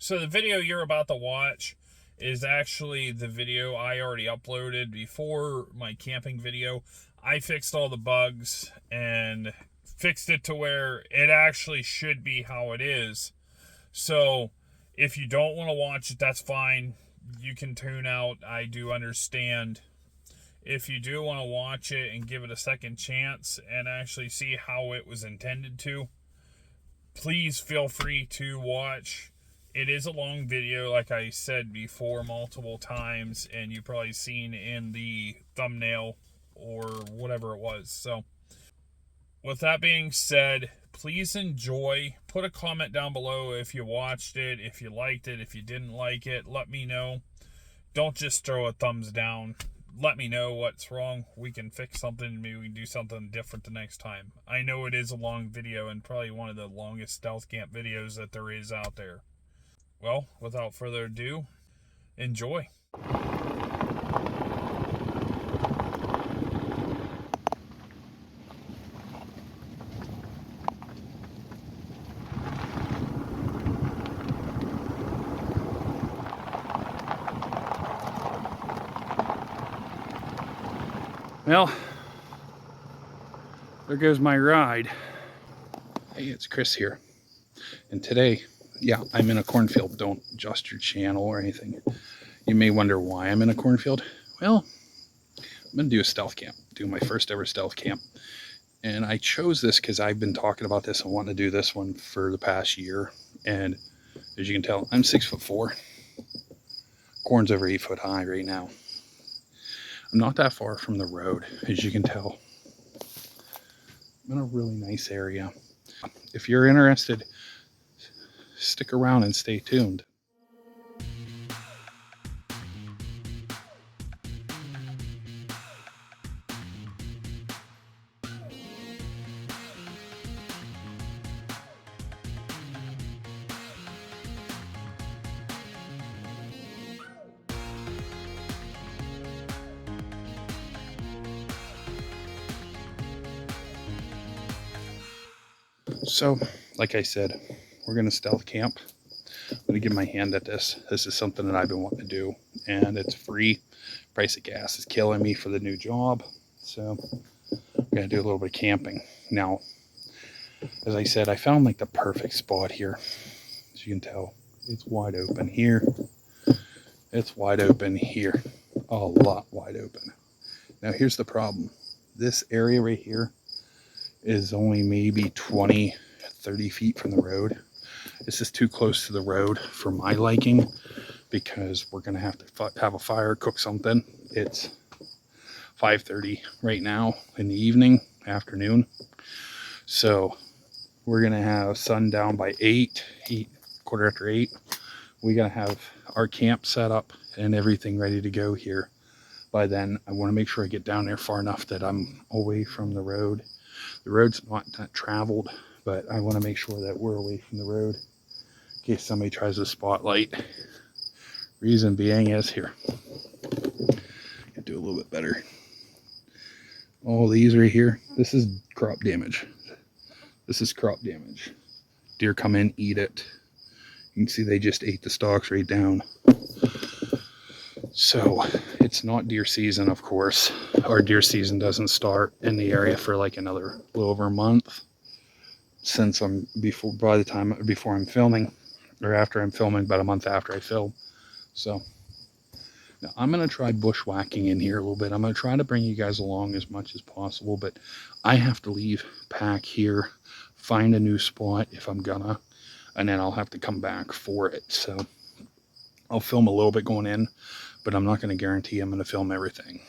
So the video you're about to watch is actually the video I already uploaded before my camping video. I fixed all the bugs and fixed it to where it actually should be how it is. So if you don't want to watch it, that's fine. You can tune out. I do understand. If you do want to watch it and give it a second chance and actually see how it was intended to, please feel free to watch. It is a long video, like I said before multiple times, and you've probably seen in the thumbnail or whatever it was. So with that being said, please enjoy. Put a comment down below if you watched it, if you liked it, if you didn't like it. Let me know. Don't just throw a thumbs down. Let me know what's wrong. We can fix something. Maybe we can do something different the next time. I know it is a long video and probably one of the longest stealth camp videos that there is out there. Well, without further ado, enjoy. Well, there goes my ride. Hey, it's Chris here. And today, yeah, I'm in a cornfield. Don't adjust your channel or anything. You may wonder why I'm in a cornfield. Well, I'm going to do a stealth camp. Do my first ever stealth camp. And I chose this because I've been talking about this and wanting to do this one for the past year. And as you can tell, I'm 6'4". Corn's over 8 foot high right now. I'm not that far from the road, as you can tell. I'm in a really nice area. If you're interested, stick around and stay tuned. So, like I said, we're going to stealth camp. I'm going to give my hand at this. This is something that I've been wanting to do, and it's free. Price of gas is killing me for the new job, so I'm going to do a little bit of camping. Now, as I said, I found like the perfect spot here. As you can tell, it's wide open here. It's wide open here. A lot wide open. Now, here's the problem. This area right here is only maybe 20, 30 feet from the road. This is too close to the road for my liking because we're going to have to have a fire, cook something. It's 5:30 right now in the evening, afternoon. So we're going to have sundown by 8, quarter after 8. We got to have our camp set up and everything ready to go here. By then, I want to make sure I get down there far enough that I'm away from the road. The road's not that traveled, but I want to make sure that we're away from the road in case somebody tries to spotlight. Reason being is here. Can do a little bit better. All these right here, this is crop damage. This is crop damage. Deer come in, eat it. You can see they just ate the stalks right down. So it's not deer season, of course. Our deer season doesn't start in the area for like another little over a month. Since I'm before I'm filming, or after I'm filming, about a month after I film. So now I'm going to try bushwhacking in here a little bit. I'm going to try to bring you guys along as much as possible, but I have to leave, pack here, find a new spot if I'm gonna, and then I'll have to come back for it. So I'll film a little bit going in, but I'm not going to guarantee I'm going to film everything.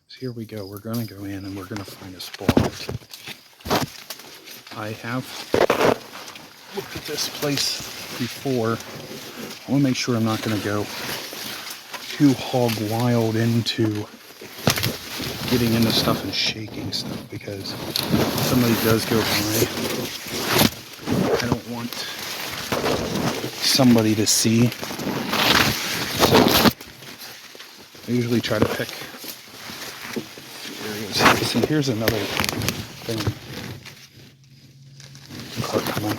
So here we go. We're going to go in and we're going to find a spot. I have looked at this place before. I want to make sure I'm not going to go too hog wild into getting into stuff and shaking stuff, because if somebody does go by, I don't want somebody to see. So I usually try to pick areas. See, here's another thing. Car coming.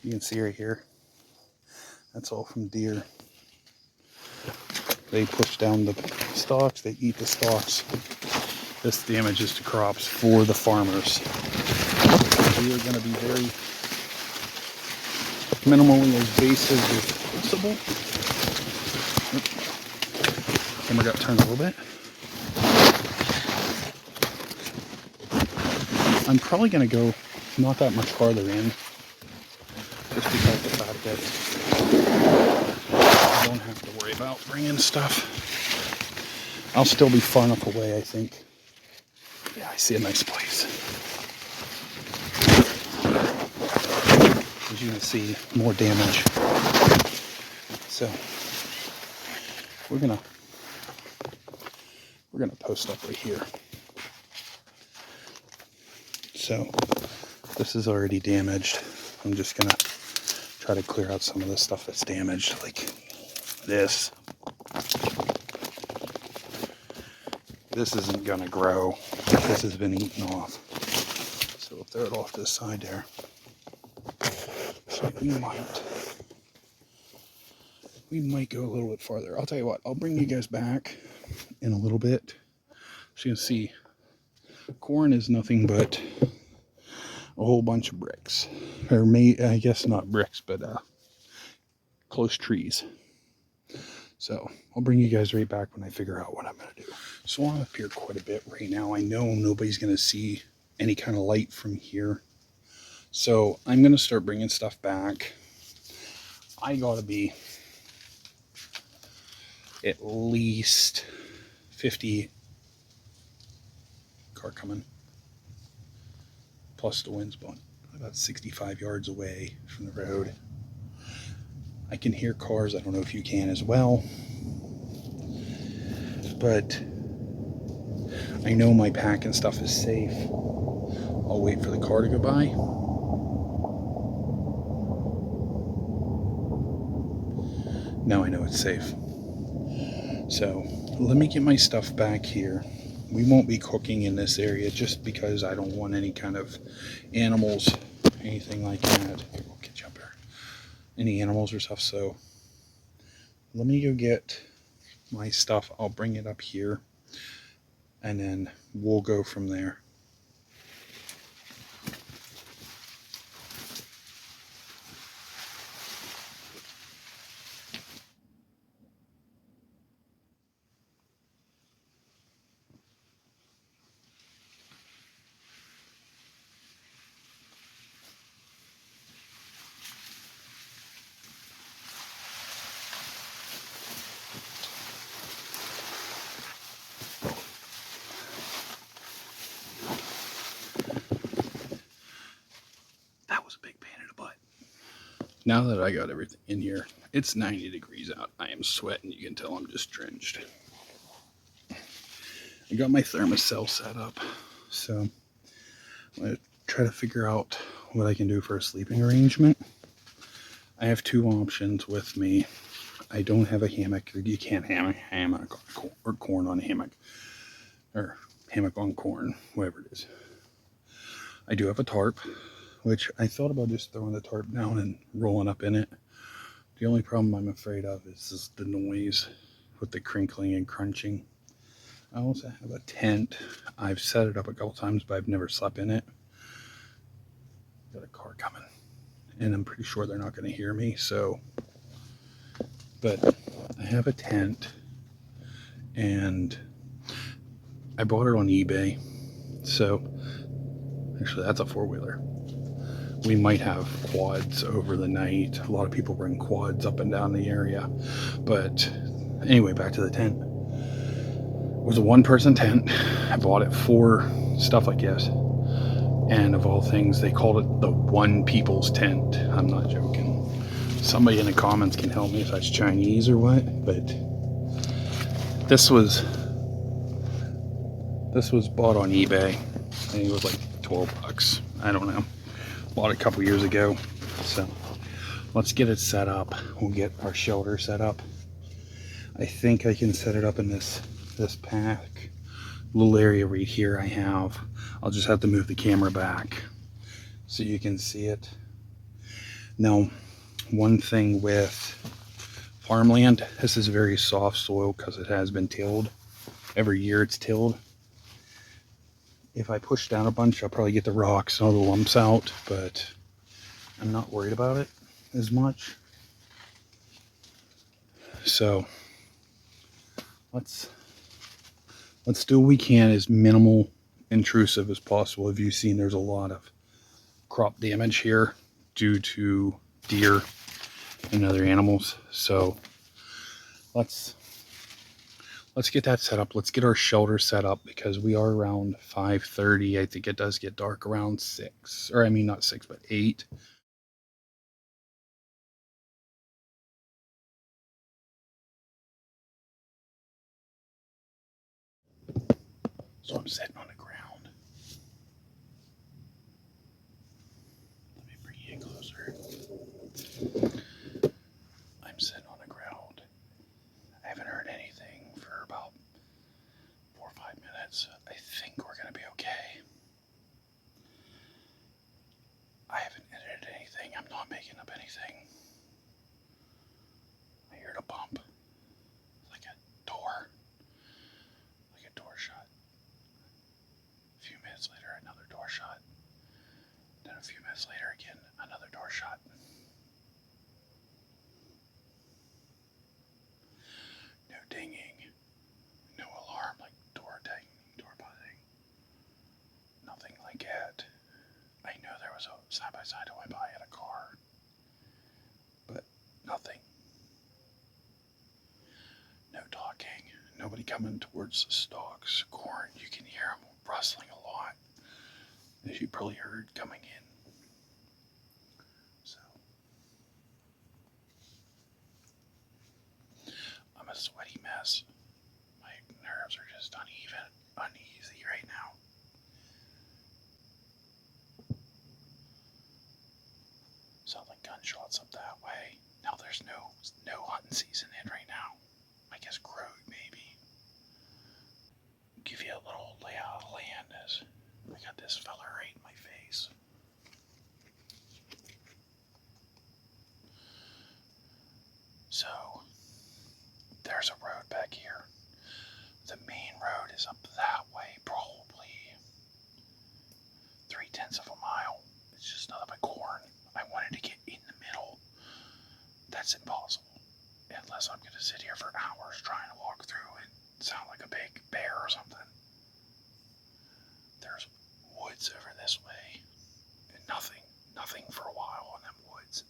You can see right here. That's all from deer. They push down the stalks, they eat the stalks. This damages to crops for the farmers. We are going to be very minimally invasive as possible. Camera got turned a little bit. I'm probably going to go not that much farther in, just because of the fact that I don't have to worry about bringing stuff. I'll still be far enough away, I think. Yeah, I see a nice place. As you can see, more damage. So we're gonna post up right here. So this is already damaged. I'm just gonna try to clear out some of the stuff that's damaged, like this. This isn't gonna grow. This has been eaten off. So we'll throw it off this side there. So we might go a little bit farther. I'll tell you what, I'll bring you guys back in a little bit. So you can see corn is nothing but a whole bunch of bricks. Or I guess not bricks, but close trees. So I'll bring you guys right back when I figure out what I'm going to do. So I'm up here quite a bit right now. I know nobody's going to see any kind of light from here. So I'm going to start bringing stuff back. I got to be at least 50 car coming. Plus the wind's blowing about 65 yards away from the road. I can hear cars. I don't know if you can as well. But I know my pack and stuff is safe. I'll wait for the car to go by. Now I know it's safe. So let me get my stuff back here. We won't be cooking in this area just because I don't want any kind of animals, anything like that. Here, we'll get you up here. Any animals or stuff. So let me go get my stuff. I'll bring it up here and then we'll go from there. Now that I got everything in here, it's 90 degrees out. I am sweating. You can tell I'm just drenched. I got my thermocell set up. So I'm going to try to figure out what I can do for a sleeping arrangement. I have two options with me. I don't have a hammock. You can't hammock or corn on a hammock. Or hammock on corn, whatever it is. I do have a tarp, which I thought about just throwing the tarp down and rolling up in it. The only problem I'm afraid of is the noise with the crinkling and crunching. I also have a tent. I've set it up a couple times, but I've never slept in it. Got a car coming, and I'm pretty sure they're not going to hear me. So, but I have a tent, and I bought it on eBay. So, actually, that's a four-wheeler. We might have quads over the night. A lot of people bring quads up and down the area. But anyway, back to the tent. It was a one-person tent. I bought it for stuff like this. And of all things, they called it the one people's tent. I'm not joking. Somebody in the comments can help me if that's Chinese or what. But this was bought on eBay. I think it was like 12 bucks. I don't know. Bought it a couple years ago. So let's get it set up. We'll get our shelter set up. I think I can set it up in this pack. Little area right here I have. I'll just have to move the camera back so you can see it. Now, one thing with farmland, this is very soft soil because it has been tilled. Every year it's tilled. If I push down a bunch, I'll probably get the rocks and all the lumps out, but I'm not worried about it as much. So let's do what we can as minimal intrusive as possible. If you've seen, there's a lot of crop damage here due to deer and other animals. So let's get that set up. Let's get our shelter set up because we are around 5:30. I think it does get dark around 6, or I mean not 6, but 8. So I'm sitting on the ground. Let me bring you in closer. I'm sitting on the ground. I haven't heard anything for about 4 or 5 minutes. I think we're going to be okay. I haven't edited anything. I'm not making up anything. I heard a bump. Like a door. Like a door shut. A few minutes later, another door shut. Then a few minutes later, again, another door shut. No dinging. No alarm like door dinging, door buzzing. Nothing like that. I know there was a side-by-side that went by in a car. But nothing. No talking. Nobody coming towards the stalks. Corn, you can hear them rustling a lot. As you probably heard coming in. So I'm a sweaty mess. My nerves are just uneasy right now. Sound like gunshots up that way. Now there's no hunting season in right now. I guess crow maybe. Give you a little layout of land as I got this fella right in my face. So there's a road back here. The main road is up that way, probably 3/10 of a mile. It's just nothing but corn. I wanted to get in the middle. That's impossible. Unless I'm going to sit here for hours trying to walk through and sound like a big bear or something. There's woods over this way. And nothing for a while in them woods.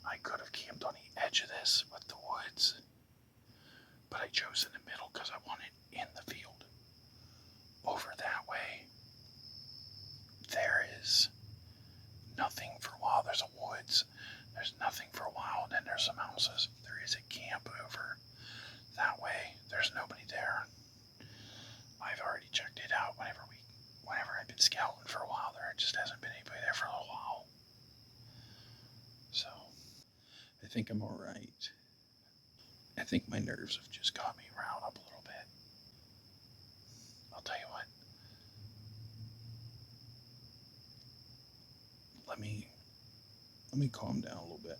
I could have camped on the edge of this with the woods. But I chose in the middle because I wanted in the field. Over that way, there is nothing for a while. There's a woods. There's nothing for a while, and then there's some houses. There is a camp over that way. There's nobody there. I've already checked it out whenever I've been scouting for a while. There just hasn't been anybody there for a little while. So I think I'm all right. I think my nerves have just got me riled up a little bit. I'll tell you what. Let me calm down a little bit.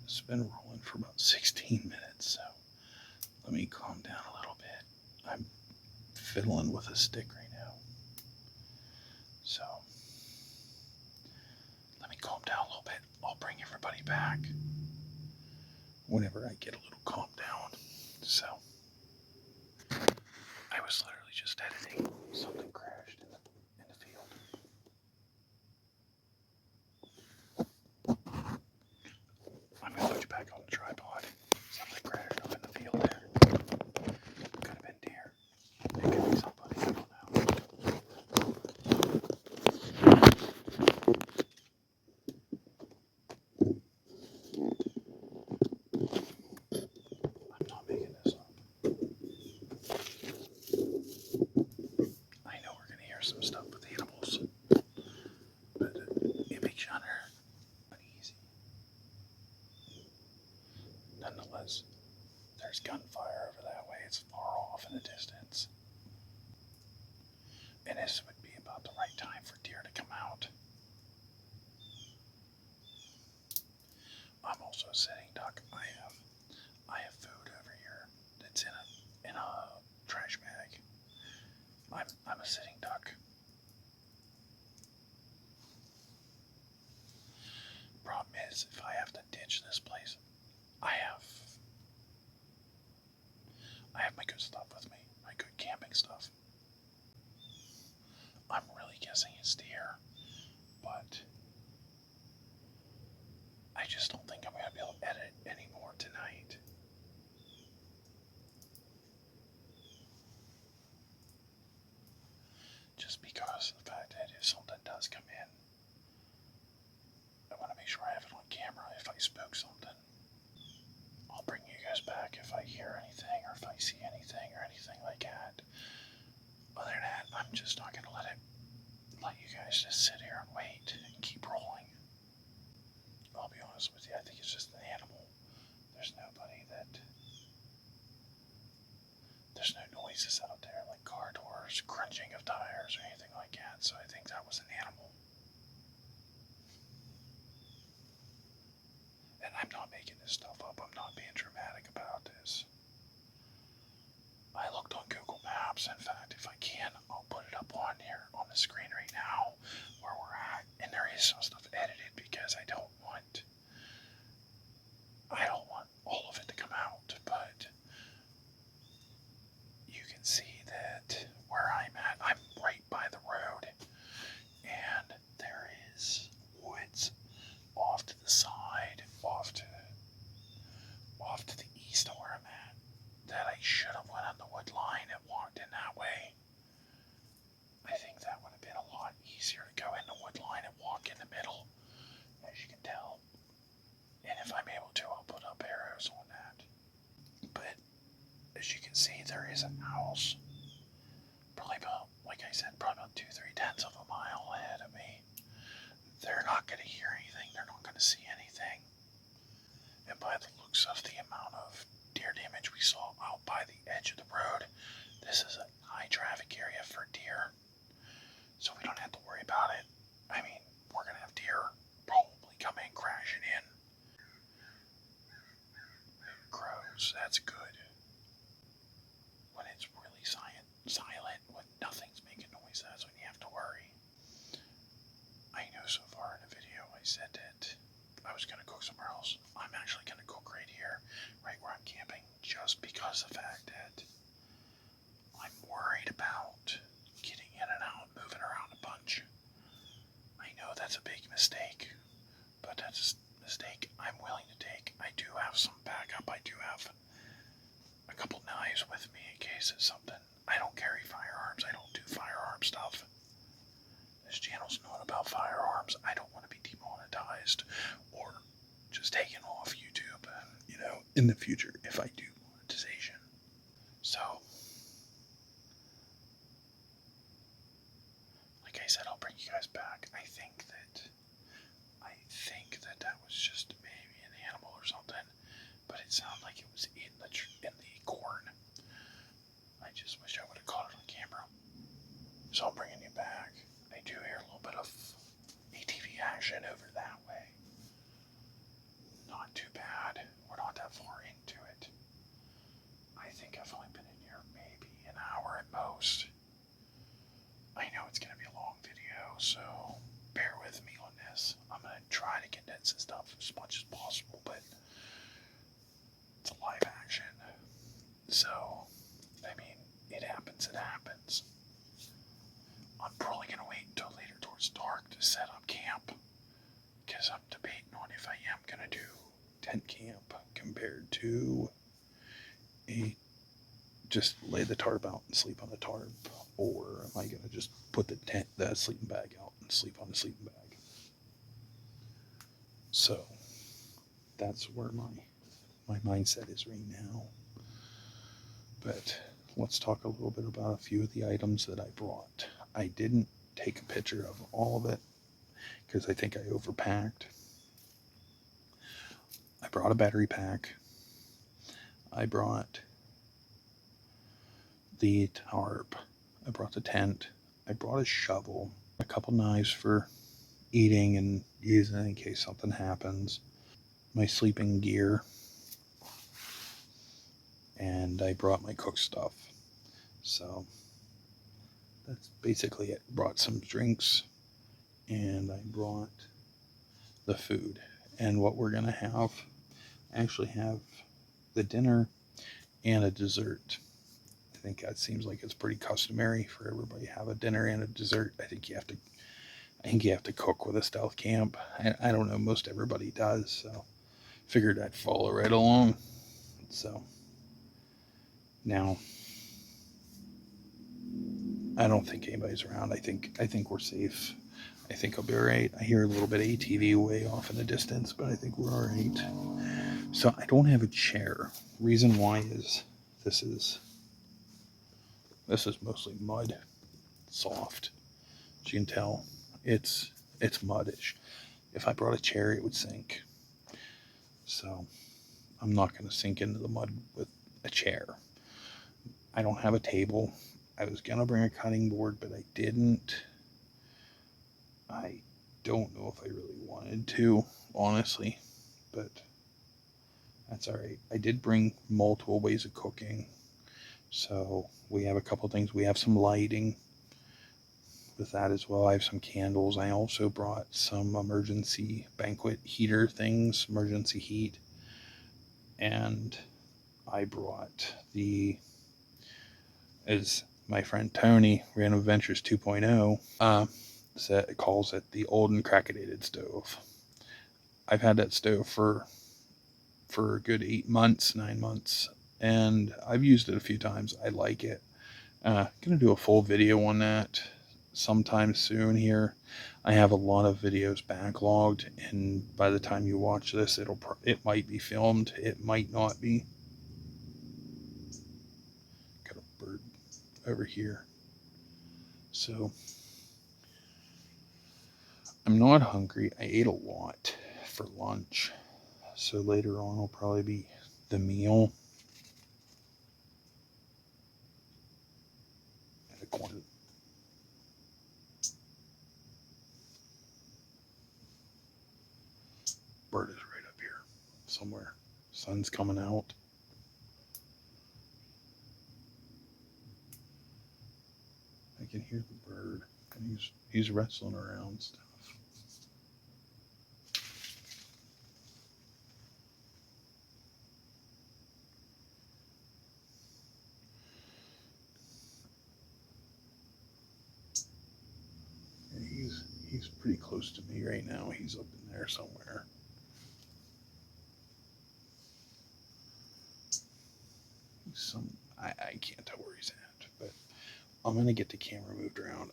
It's been rolling for about 16 minutes, so let me calm down a little bit. I'm fiddling with a stick right now. So let me calm down a little bit. I'll bring everybody back whenever I get a little calmed down. So I was literally just editing. Something crashed in the field. I'm going to put you back on the tripod. Something crashed up in the field there. Could have been deer. It could be somebody. I don't know. I'm not making this up. I know we're going to hear some stuff with animals. But it makes you uneasy. Nonetheless, there's gunfire over that way. It's far off in the distance. And this would be about the right time for deer to come out. also a sitting duck. I have food over here that's in a trash bag. I'm a sitting duck. Problem is, if I have to ditch this place, I have my good stuff with me, my good camping stuff. I'm really guessing it's deer, but I just don't think I'm going to be able to edit anymore tonight. Just because of the fact that if something does come in, I want to make sure I have it on camera if I spook something. I'll bring you guys back if I hear anything or if I see anything or anything like that. Other than that, I'm just not going to let you guys just sit here and wait and keep rolling. I'll be honest with you, I think it's just an animal. There's no noises out there like car doors, crunching of tires, or anything like that, so I think that was an animal. And I'm not making this stuff up, I'm not being dramatic about this. I looked on Google Maps, in fact, if I can, I'll put it up on here on the screen right now where we're at, and there is some stuff edited because I don't want all of it to come out, but you can see that where I'm at, I'm right by the road, and there is woods off to the side, off to the east of where I'm at, that I should have went on the wood line and walked in that way. I think that would have been a lot easier to go in the wood line and walk in the middle, as you can tell. And if I'm able to, I'll put up arrows on that. But as you can see, there is a house, probably about, like I said, probably about 2-3/10 of a mile ahead of me. They're not going to hear anything. They're not going to see anything. And by the looks of the amount of deer damage we saw out by the edge of the road, this is a high traffic area for deer. So we don't have to worry about it. I mean, we're going to have deer probably coming crashing in. Crows, that's good. When it's really silent, when nothing's making noise, that's when you have to worry. I know so far in the video I said that I was going to cook somewhere else. I'm actually going to cook right here, right where I'm camping, just because of the fact that I'm worried about getting in and out, moving around a bunch. I know that's a big mistake, but that's a mistake I'm willing to take. I do have some backup. I do have a couple knives with me in case it's something. I don't carry firearms. I don't do firearm stuff. This channel's known about firearms. I don't want to be demonetized or just taken off YouTube, in the future if I do monetization. So, like I said, I'll bring you guys back. I think that was just maybe an animal or something, but it sounded like it was in the corn. I just wish I would have caught it on camera. So I'm bringing you back. I do hear a little bit of ATV action over that way. Not too bad. We're not that far into it. I think I've only been in here maybe an hour at most. I know it's going to be a long video, so bear with me on this. I'm going to try to condense this stuff as much as possible, but it's a live action. So, I mean, it happens, I'm probably going to wait until later towards dark to set up camp, because I'm debating on if I am going to do tent camp compared to just lay the tarp out and sleep on the tarp, or am I going to just put the sleeping bag out and sleep on the sleeping bag. So that's where my mindset is right now. But let's talk a little bit about a few of the items that I brought. I didn't take a picture of all of it because I think I overpacked. I brought a battery pack. I brought the tarp. I brought the tent. I brought a shovel, a couple knives for eating and using in case something happens. my sleeping gear, and I brought my cook stuff. So that's basically it. Brought some drinks, and I brought the food. And what we're gonna have, actually have the dinner and a dessert. I think that seems like it's pretty customary for everybody to have a dinner and a dessert. I think you have to cook with a stealth camp. I don't know, most everybody does, so figured I'd follow right along. So now I don't think anybody's around. I think we're safe. I think I'll be all right. I hear a little bit of ATV way off in the distance, but I think we're all right. So I don't have a chair. Reason why is this is mostly mud, soft. As you can tell, it's muddish. If I brought a chair, it would sink. So I'm not going to sink into the mud with a chair. I don't have a table. I was going to bring a cutting board, but I didn't. I don't know if I really wanted to, honestly, but that's all right. I did bring multiple ways of cooking. So we have a couple things. We have some lighting with that as well. I have some candles. I also brought some emergency banquet heater things, emergency heat. And I brought as my friend Tony, Random Adventures 2.0, calls it the old and crackadated stove. I've had that stove for a good 9 months, and I've used it a few times. I like it. Gonna do a full video on that sometime soon here. I have a lot of videos backlogged, and by the time you watch this, it might be filmed, it might not be. Got a bird over here. So I'm not hungry. I ate a lot for lunch, so later on will probably be the meal and the corn. Bird is right up here somewhere. Sun's coming out. I can hear the bird, and he's wrestling around stuff. And he's pretty close to me right now. He's up in there somewhere. I can't tell where he's at, but I'm gonna get the camera moved around.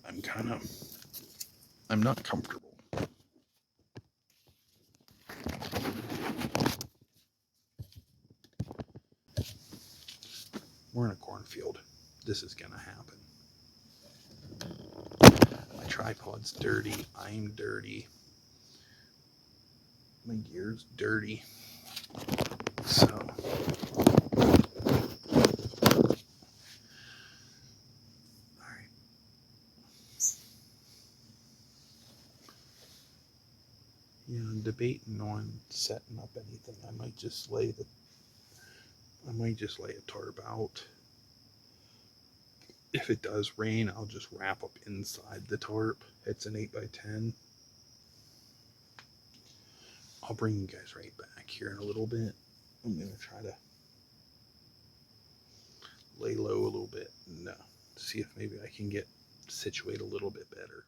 I'm not comfortable. We're in a cornfield. This is gonna happen. My tripod's dirty. I'm dirty. My gear's dirty. So alright. Yeah, I'm debating on setting up anything. I might just lay a tarp out. If it does rain, I'll just wrap up inside the tarp. It's an 8x10. I'll bring you guys right back here in a little bit. I'm going to try to lay low a little bit and see if maybe I can get situated a little bit better.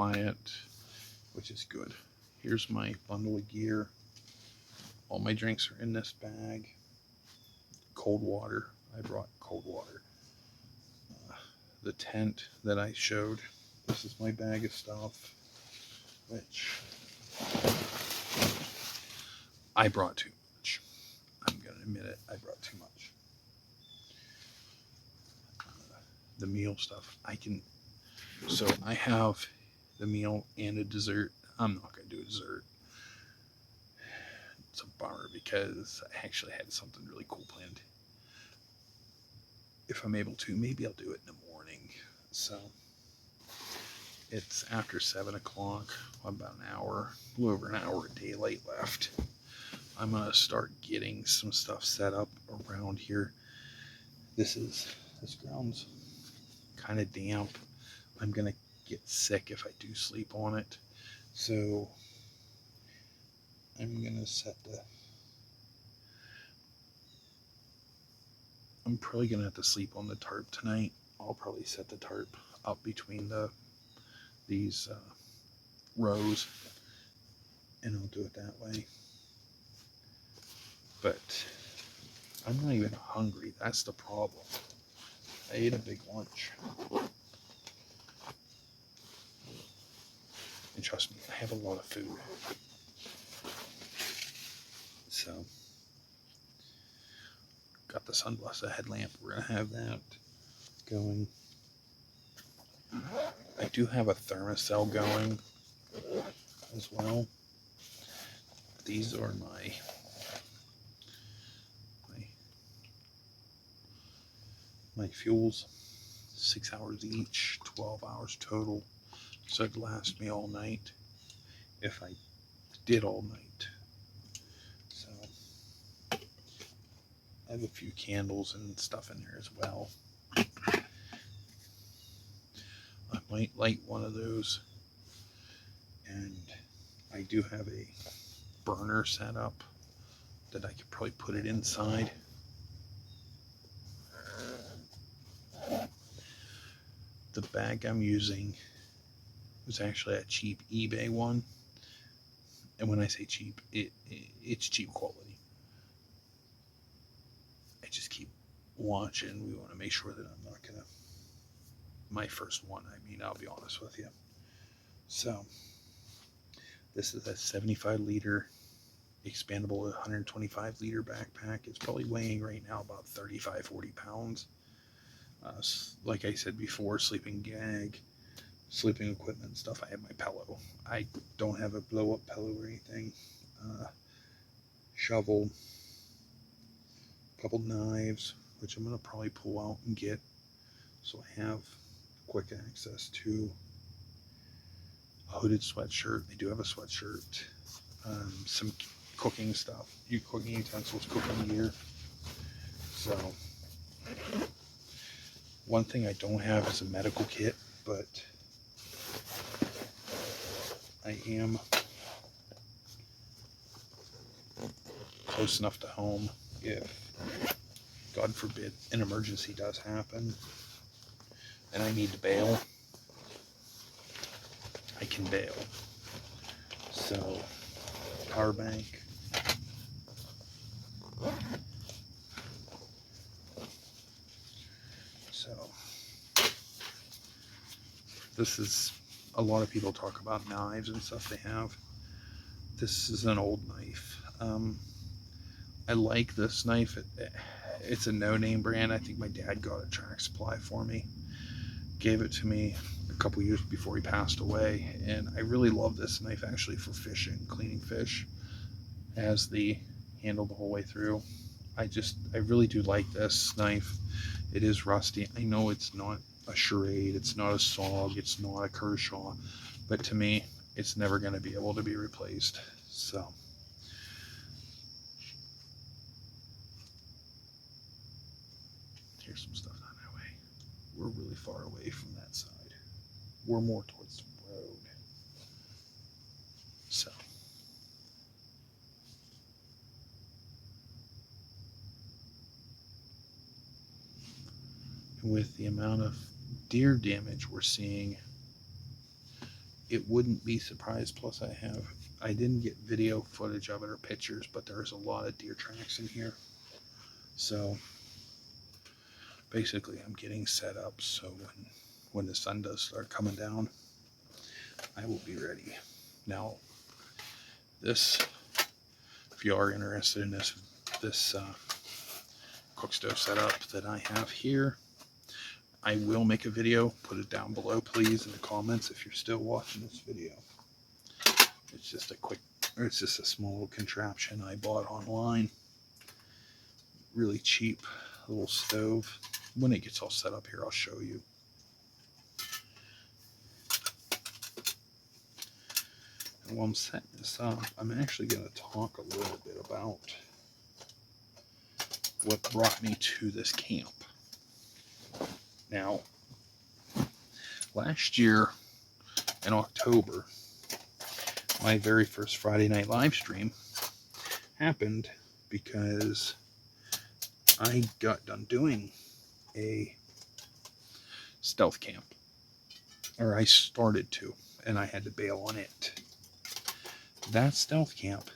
quiet, which is good. Here's my bundle of gear. All my drinks are in this bag. Cold water. I brought cold water. The tent that I showed. This is my bag of stuff, which I brought too much. I'm going to admit it. I brought too much. The meal stuff. So I have the meal and a dessert. I'm not going to do a dessert. It's a bummer because I actually had something really cool planned. If I'm able to, maybe I'll do it in the morning. So it's after 7 o'clock, about an hour, a little over an hour of daylight left. I'm going to start getting some stuff set up around here. This ground's kind of damp. I'm going to get sick if I do sleep on it. So I'm going to I'm probably going to have to sleep on the tarp tonight. I'll probably set the tarp up between these rows, and I'll do it that way. But I'm not even hungry. That's the problem. I ate a big lunch. And trust me, I have a lot of food. So, got the Sun Blossom headlamp. We're going to have that going. I do have a thermocell going as well. These are my fuels. 6 hours each, 12 hours total. So it'd last me all night if I did all night. So I have a few candles and stuff in there as well. I might light one of those, and I do have a burner set up that I could probably put it inside. The bag I'm using was actually a cheap eBay one, and when I say cheap, it's cheap quality. I just keep watching. We want to make sure that I'm not gonna, my first one, I mean, I'll be honest with you. So this is a 75 liter expandable 125 liter backpack. It's probably weighing right now about 35-40 pounds. Like I said before, sleeping bag, sleeping equipment and stuff. I have my pillow. I don't have a blow up pillow or anything. Shovel, a couple knives, which I'm going to probably pull out and get, so I have quick access to a hooded sweatshirt. I do have a sweatshirt. Some cooking stuff, cooking utensils, cooking gear. So one thing I don't have is a medical kit, but I am close enough to home if, God forbid, an emergency does happen and I need to bail. I can bail. So, power bank. So, this is, a lot of people talk about knives and stuff they have. This is an old knife. I like this knife. It's a no-name brand. I think my dad got it at Track Supply for me. Gave it to me a couple years before he passed away, and I really love this knife actually for fishing, cleaning fish. It has the handle the whole way through. I really do like this knife. It is rusty. I know it's not a Charade, it's not a SOG, it's not a Kershaw, but to me, it's never going to be able to be replaced. So, here's some stuff on our way. We're really far away from that side. We're more towards the road. So, with the amount of deer damage we're seeing it wouldn't be surprised. Plus I didn't get video footage of it or pictures, but there's a lot of deer tracks in here. So basically I'm getting set up so when the sun does start coming down, I will be ready. Now this, if you are interested in this cook stove setup that I have here, I will make a video. Put it down below please in the comments if you're still watching this video. It's just a small little contraption I bought online. Really cheap little stove. When it gets all set up here, I'll show you. And while I'm setting this up, I'm actually going to talk a little bit about what brought me to this camp. Now, last year in October, my very first Friday night live stream happened because I got done doing a stealth camp, or I started to, and I had to bail on it. That stealth camp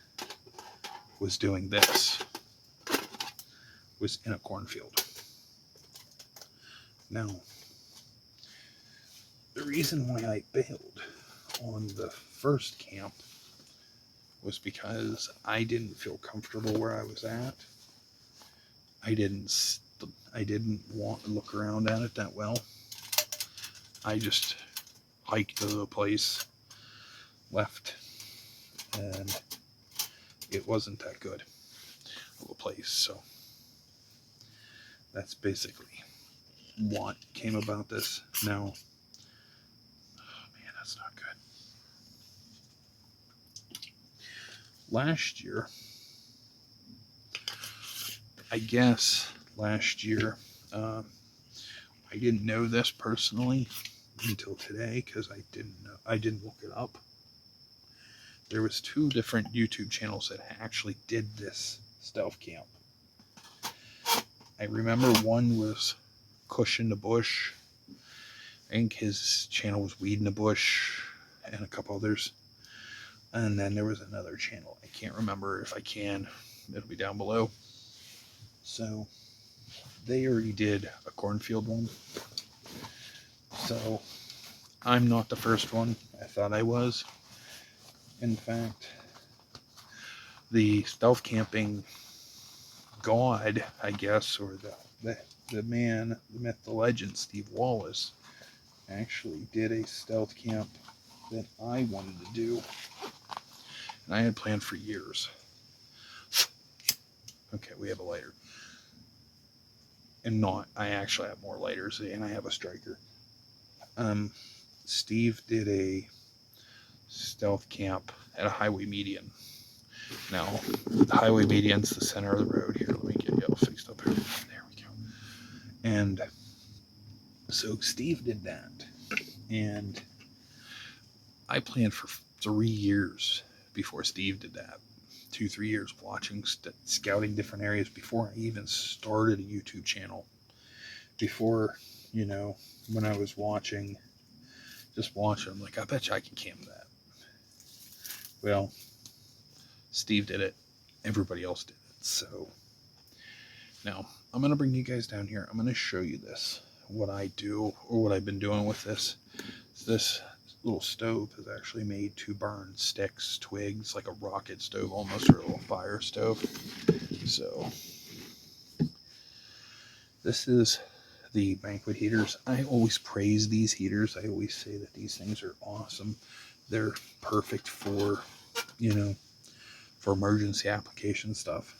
was doing this, was in a cornfield. Now, the reason why I bailed on the first camp was because I didn't feel comfortable where I was at. I didn't want to look around at it that well. I just hiked to the place, left, and it wasn't that good of a place. So that's basically what came about this. Now, oh man, that's not good. Last year, I guess last year, I didn't know this personally until today because I didn't look it up. There was 2 different YouTube channels that actually did this stealth camp. I remember one was Kush in the Bush. I think his channel was Weed in the Bush, and a couple others. And then there was another channel. I can't remember. If I can, it'll be down below. So they already did a cornfield one. So I'm not the first one. I thought I was. In fact, the stealth camping god, I guess, or the man, the myth, the legend, Steve Wallace, actually did a stealth camp that I wanted to do, and I had planned for years. Okay, we have a lighter. And I actually have more lighters, and I have a striker. Steve did a stealth camp at a highway median. Now, the highway median's the center of the road here. Let me get you all fixed up here. There we go. And so Steve did that. And I planned for 3 years before Steve did that. 2-3 years watching, scouting different areas before I even started a YouTube channel. Before, when I was watching, I'm like, I bet you I can camp that. Well, Steve did it. Everybody else did it. So now I'm going to bring you guys down here. I'm going to show you this, what I do, or what I've been doing with this. This little stove is actually made to burn sticks, twigs, like a rocket stove almost, or a little fire stove. So this is the banquet heaters. I always praise these heaters. I always say that these things are awesome. They're perfect for, for emergency application stuff.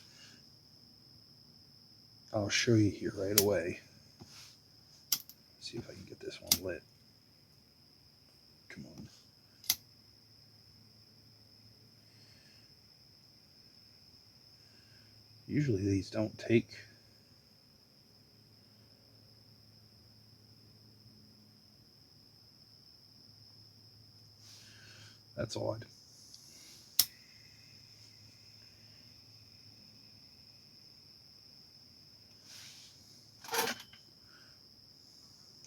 I'll show you here right away. See if I can get this one lit. Come on. Usually these don't take That's odd.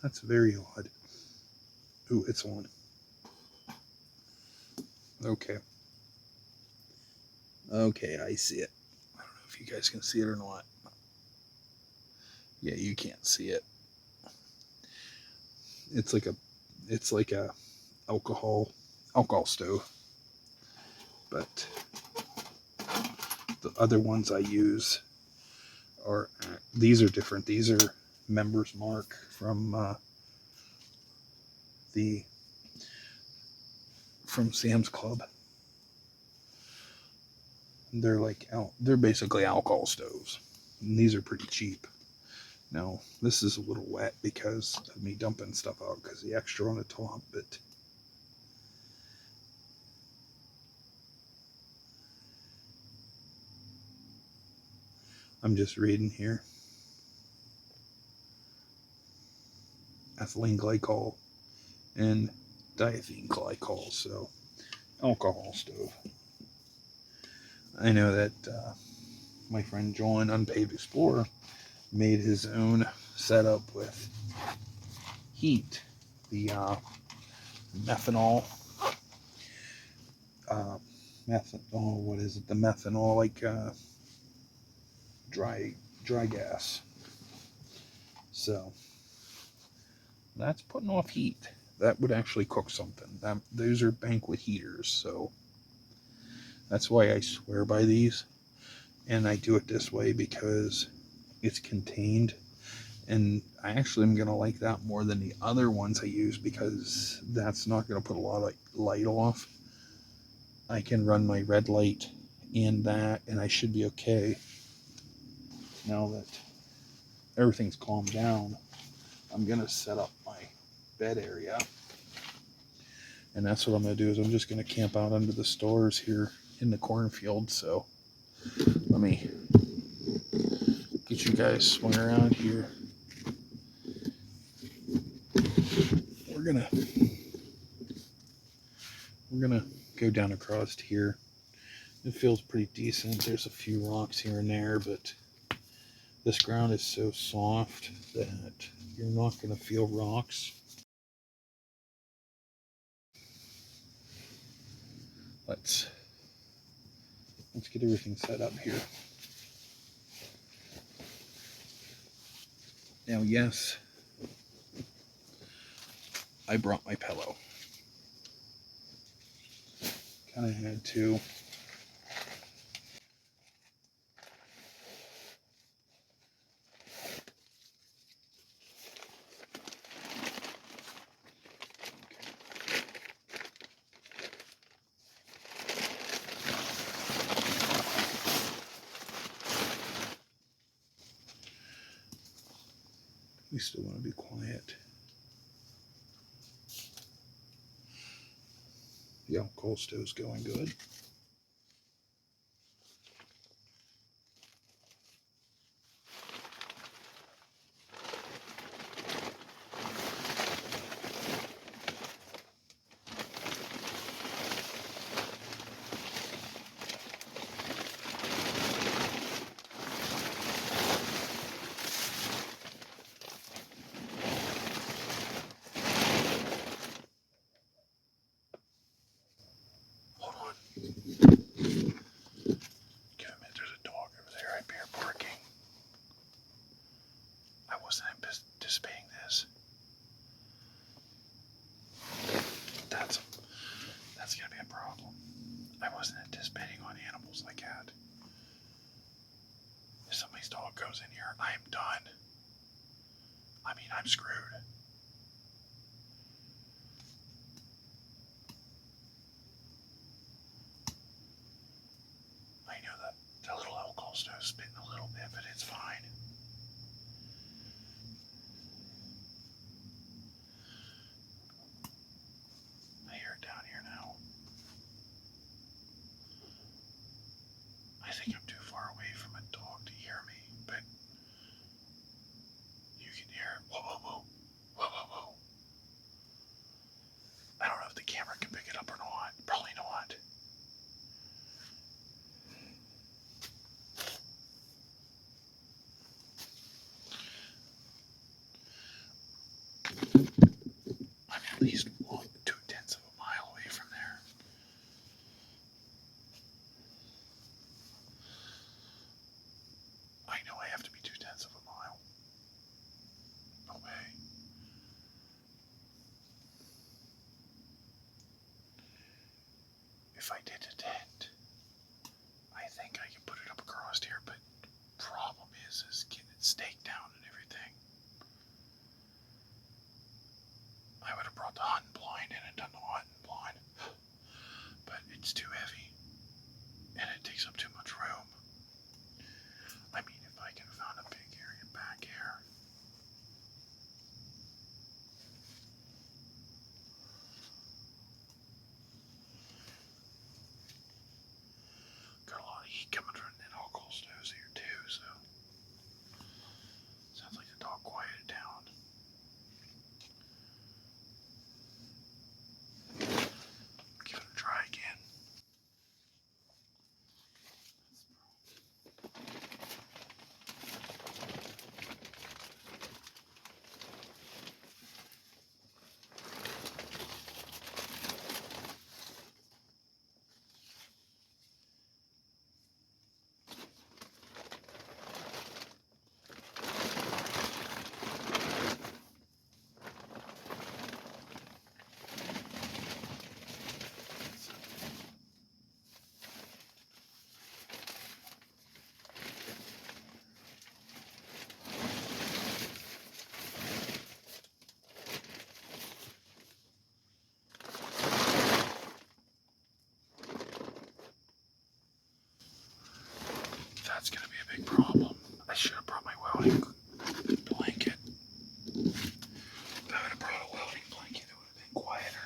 That's very odd. Ooh, it's on. Okay. Okay, I see it. I don't know if you guys can see it or not. Yeah, you can't see it. It's like a alcohol stove. But the other ones I use are, these are different. These are Members Mark from Sam's Club. They're basically alcohol stoves. And these are pretty cheap. Now, this is a little wet because of me dumping stuff out because the extra on the top, but I'm just reading here. Ethylene glycol and diethylene glycol, so alcohol stove. I know that my friend John, Unpaved Explorer, made his own setup with heat. The methanol, what is it? The methanol, like dry gas. So that's putting off heat. That would actually cook something. Those are banquet heaters, so that's why I swear by these. And I do it this way because it's contained. And I actually am going to like that more than the other ones I use because that's not going to put a lot of light off. I can run my red light and that, and I should be okay. Now that everything's calmed down, I'm going to set up my bed area. And that's what I'm going to do is I'm just going to camp out under the stores here in the cornfield. So let me get you guys swung around here. We're gonna go down across here. It feels pretty decent. There's a few rocks here and there, but this ground is so soft that you're not gonna feel rocks. Let's get everything set up here. Now, yes, I brought my pillow. Kind of had to. We still want to be quiet. The alcohol stove's going good. Anticipating this. That's gonna be a problem. I wasn't anticipating on animals like that. If somebody's dog goes in here, I am done. I mean, I'm screwed. I know that the little alcohol stove's spitting a little bit, but it's fine. I hear it down here now. I think I'm too far away from a dog to hear me, but you can hear it. Whoa, whoa, whoa. Whoa, whoa, whoa. I don't know if the camera can pick it up or not. Probably not. I'm at least 2/10 of a mile away from there. if I did a tent, I think I can put it up across here, but problem is getting it staked down and everything. I would have brought the hunting blind in and done the hunting blind, but it's too heavy and it takes up too much room. I mean, if I could have found a big area back here. Got a lot of heat coming from the alcohol stoves here too, so sounds like the dog quieted down. Give it a try again. That's going to be a big problem. I should have brought my welding blanket. If I would have brought a welding blanket, it would have been quieter.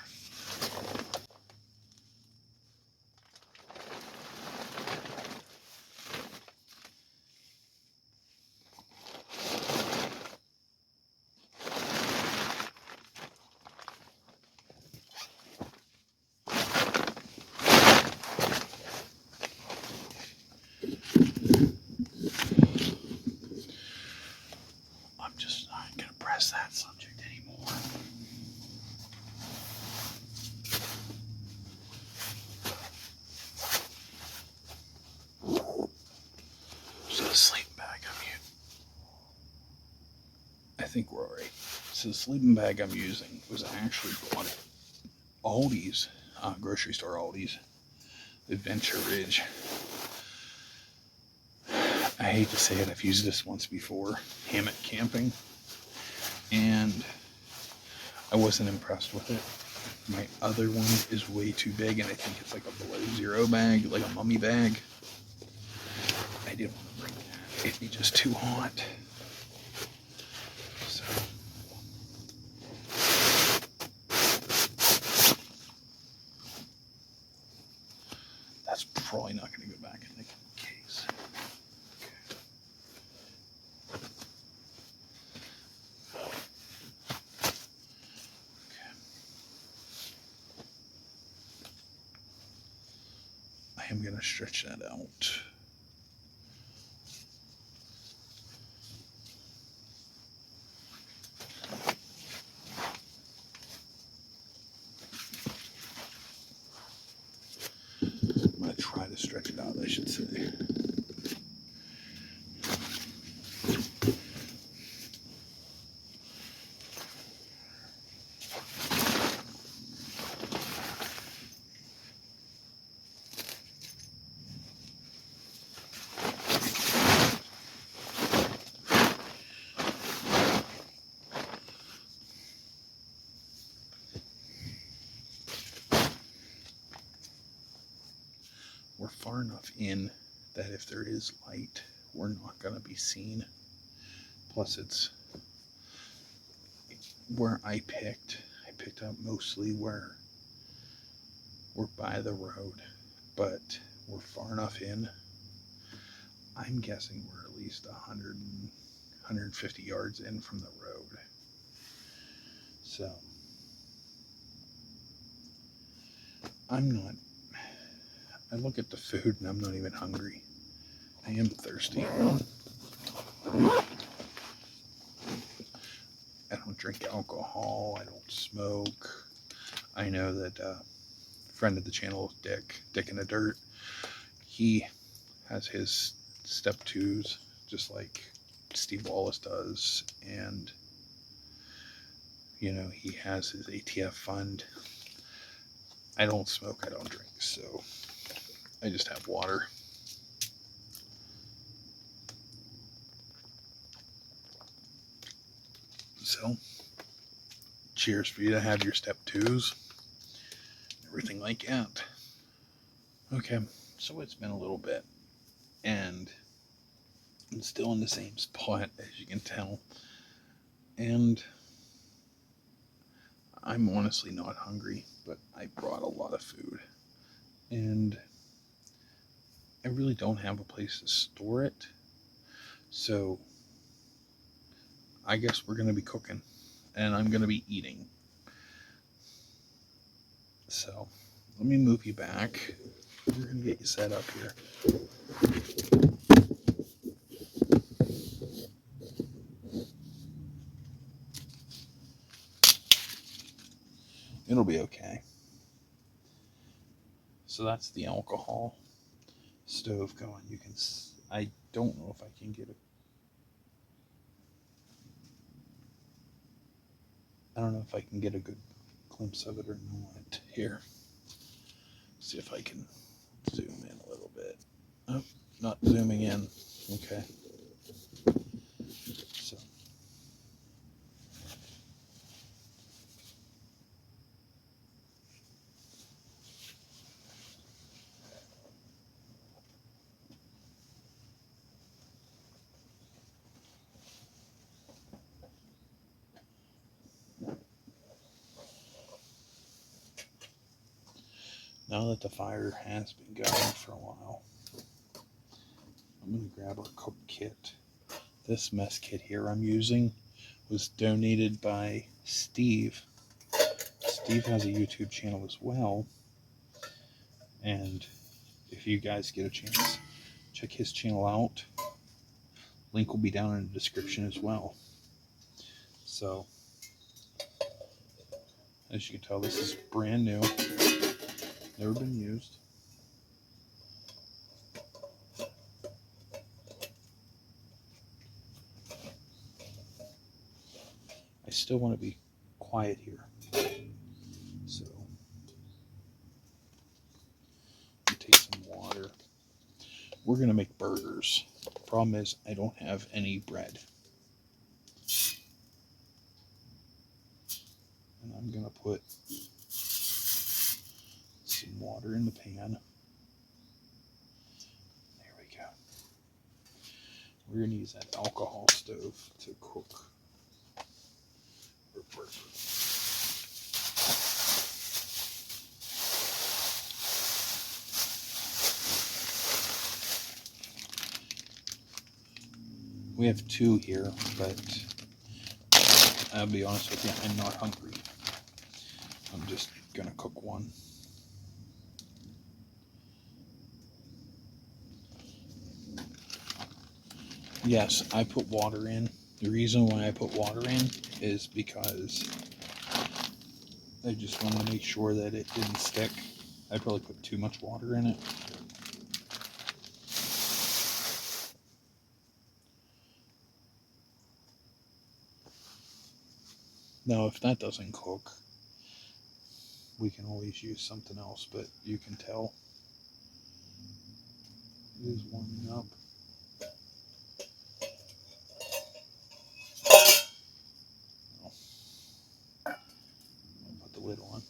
I'm just not going to press that subject anymore. So the sleeping bag I think we're alright. So the sleeping bag I'm using was actually bought at Aldi's, grocery store Aldi's, Adventure Ridge. I hate to say it, I've used this once before, hammock camping, and I wasn't impressed with it. My other one is way too big, and I think it's like a below zero bag, like a mummy bag. I didn't want to bring that. It'd be just too hot. So that's probably not going to go back in the case. I am going to stretch that out. I'm going to try to stretch it out, I should say. We're far enough in that if there is light, we're not going to be seen. Plus, it's where I picked up mostly where we're by the road, but we're far enough in. I'm guessing we're at least 100 and 150 yards in from the road. So I look at the food and I'm not even hungry. I am thirsty. I don't drink alcohol. I don't smoke. I know that friend of the channel, Dick in the Dirt, he has his step twos just like Steve Wallace does, and you know, he has his ATF fund. I don't smoke, I don't drink, so I just have water. So, cheers for you to have your step 2s, everything like that. Okay, so it's been a little bit, and I'm still in the same spot, as you can tell, and I'm honestly not hungry, but I brought a lot of food, and I really don't have a place to store it, so I guess we're going to be cooking, and I'm going to be eating. So, let me move you back. We're going to get you set up here. It'll be okay. So that's the alcohol stove going. You can, I don't know if I can get it. I don't know if I can get a good glimpse of it or not. Here. See if I can zoom in a little bit. Oh, not zooming in. Okay. So. Now that the fire has been going for a while, I'm going to grab our cook kit. This mess kit here I'm using was donated by Steve. Steve has a YouTube channel as well, and if you guys get a chance, check his channel out. Link will be down in the description as well. So, as you can tell, this is brand new, never been used. I still want to be quiet here, so take some water. We're going to make burgers. Problem is, I don't have any bread. And I'm going to put some water in the pan. There we go. We're going to use that alcohol stove to cook our burger. We have 2 here, but I'll be honest with you, I'm not hungry. I'm just going to cook one. Yes, I put water in. The reason why I put water in is because I just wanted to make sure that it didn't stick. I probably put too much water in it. Now, if that doesn't cook, we can always use something else, but you can tell it is warming up. I'll put the lid on.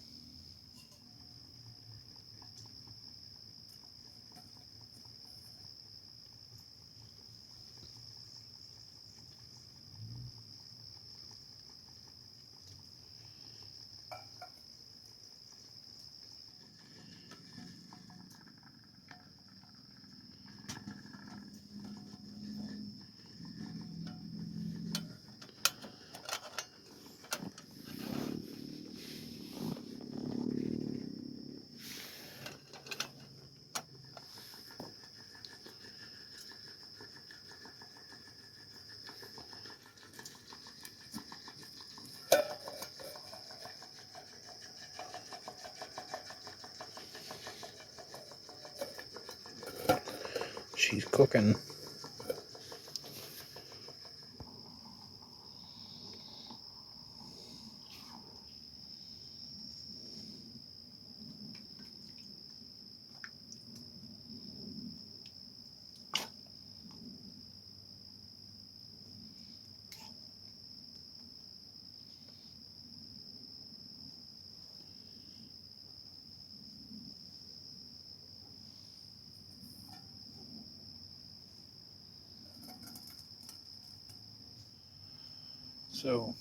She's cooking. So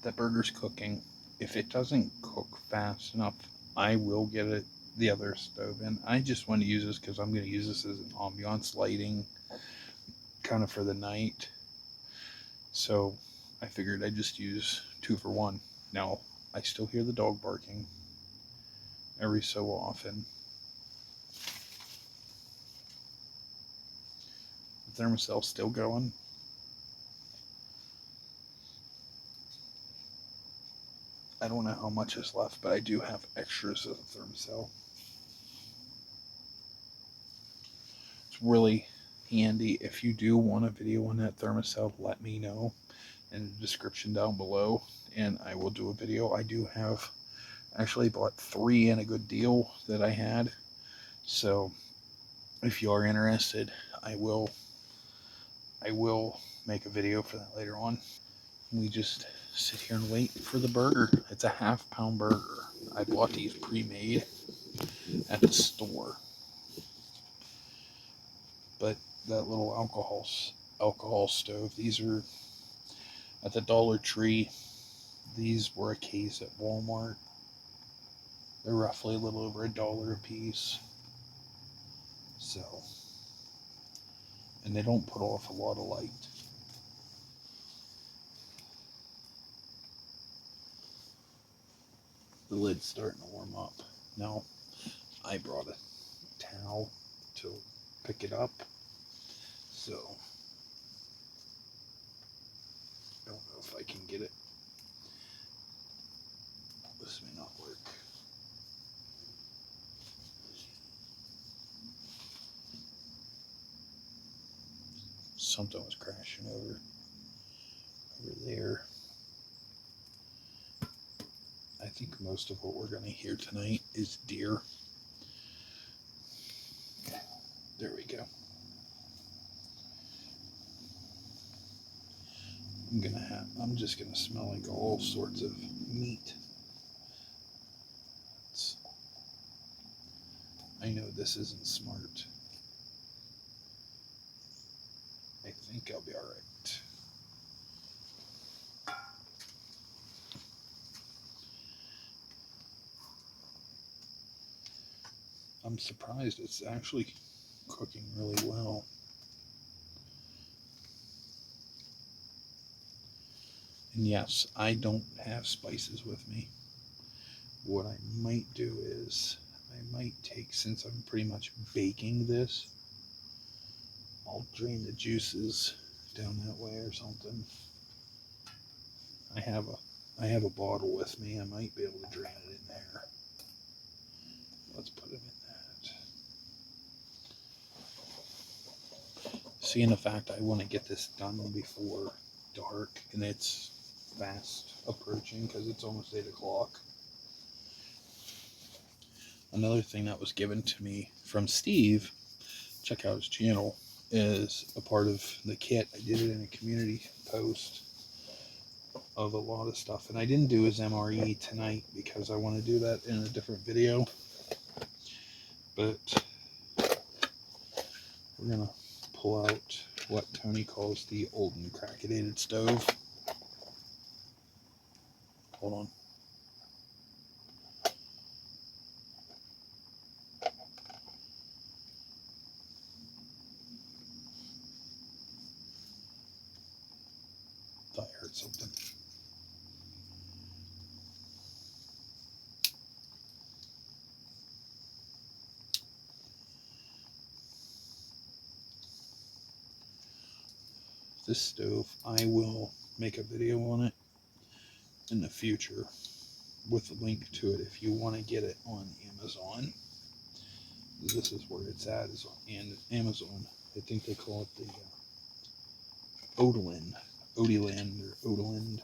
that burger's cooking. If it doesn't cook fast enough, I will get it the other stove in. I just want to use this because I'm going to use this as an ambiance lighting kind of for the night. So I figured I'd just use 2 for 1. Now, I still hear the dog barking every so often. The thermocel's still going. I don't know how much is left, but I do have extras of the thermocell. It's really handy. If you do want a video on that thermocell, let me know in the description down below, and I will do a video. I do have actually bought 3 in a good deal that I had. So if you are interested, I will make a video for that later on. We just sit here and wait for the burger. It's a half-pound burger. I bought these pre-made at the store. But that little alcohol stove, these are at the Dollar Tree. These were a case at Walmart. They're roughly a little over $1 a piece. So, and they don't put off a lot of light. The lid's starting to warm up. Now, I brought a towel to pick it up. So, I don't know if I can get it. This may not work. Something was crashing over there. I think most of what we're going to hear tonight is deer. There we go. I'm just gonna smell like all sorts of meat. I know this isn't smart. I think I'll be all right. I'm surprised it's actually cooking really well. And yes, I don't have spices with me. What I might do is, I might take, since I'm pretty much baking this, I'll drain the juices down that way or something. I have a bottle with me. I might be able to drain it in there. Let's put it in that. See, in fact, I want to get this done before dark, and it's fast approaching because it's almost 8 o'clock. Another thing that was given to me from Steve, check out his channel, is a part of the kit. I did it in a community post of a lot of stuff, and I didn't do his MRE tonight because I want to do that in a different video. But we're gonna pull out what Tony calls the old and crackinated stove. Hold on. Thought I heard something. This stove, I will make a video on it in the future with a link to it if you want to get it on Amazon. This is where it's at, is on Amazon. I think they call it the Odin, Odiland or Odinland.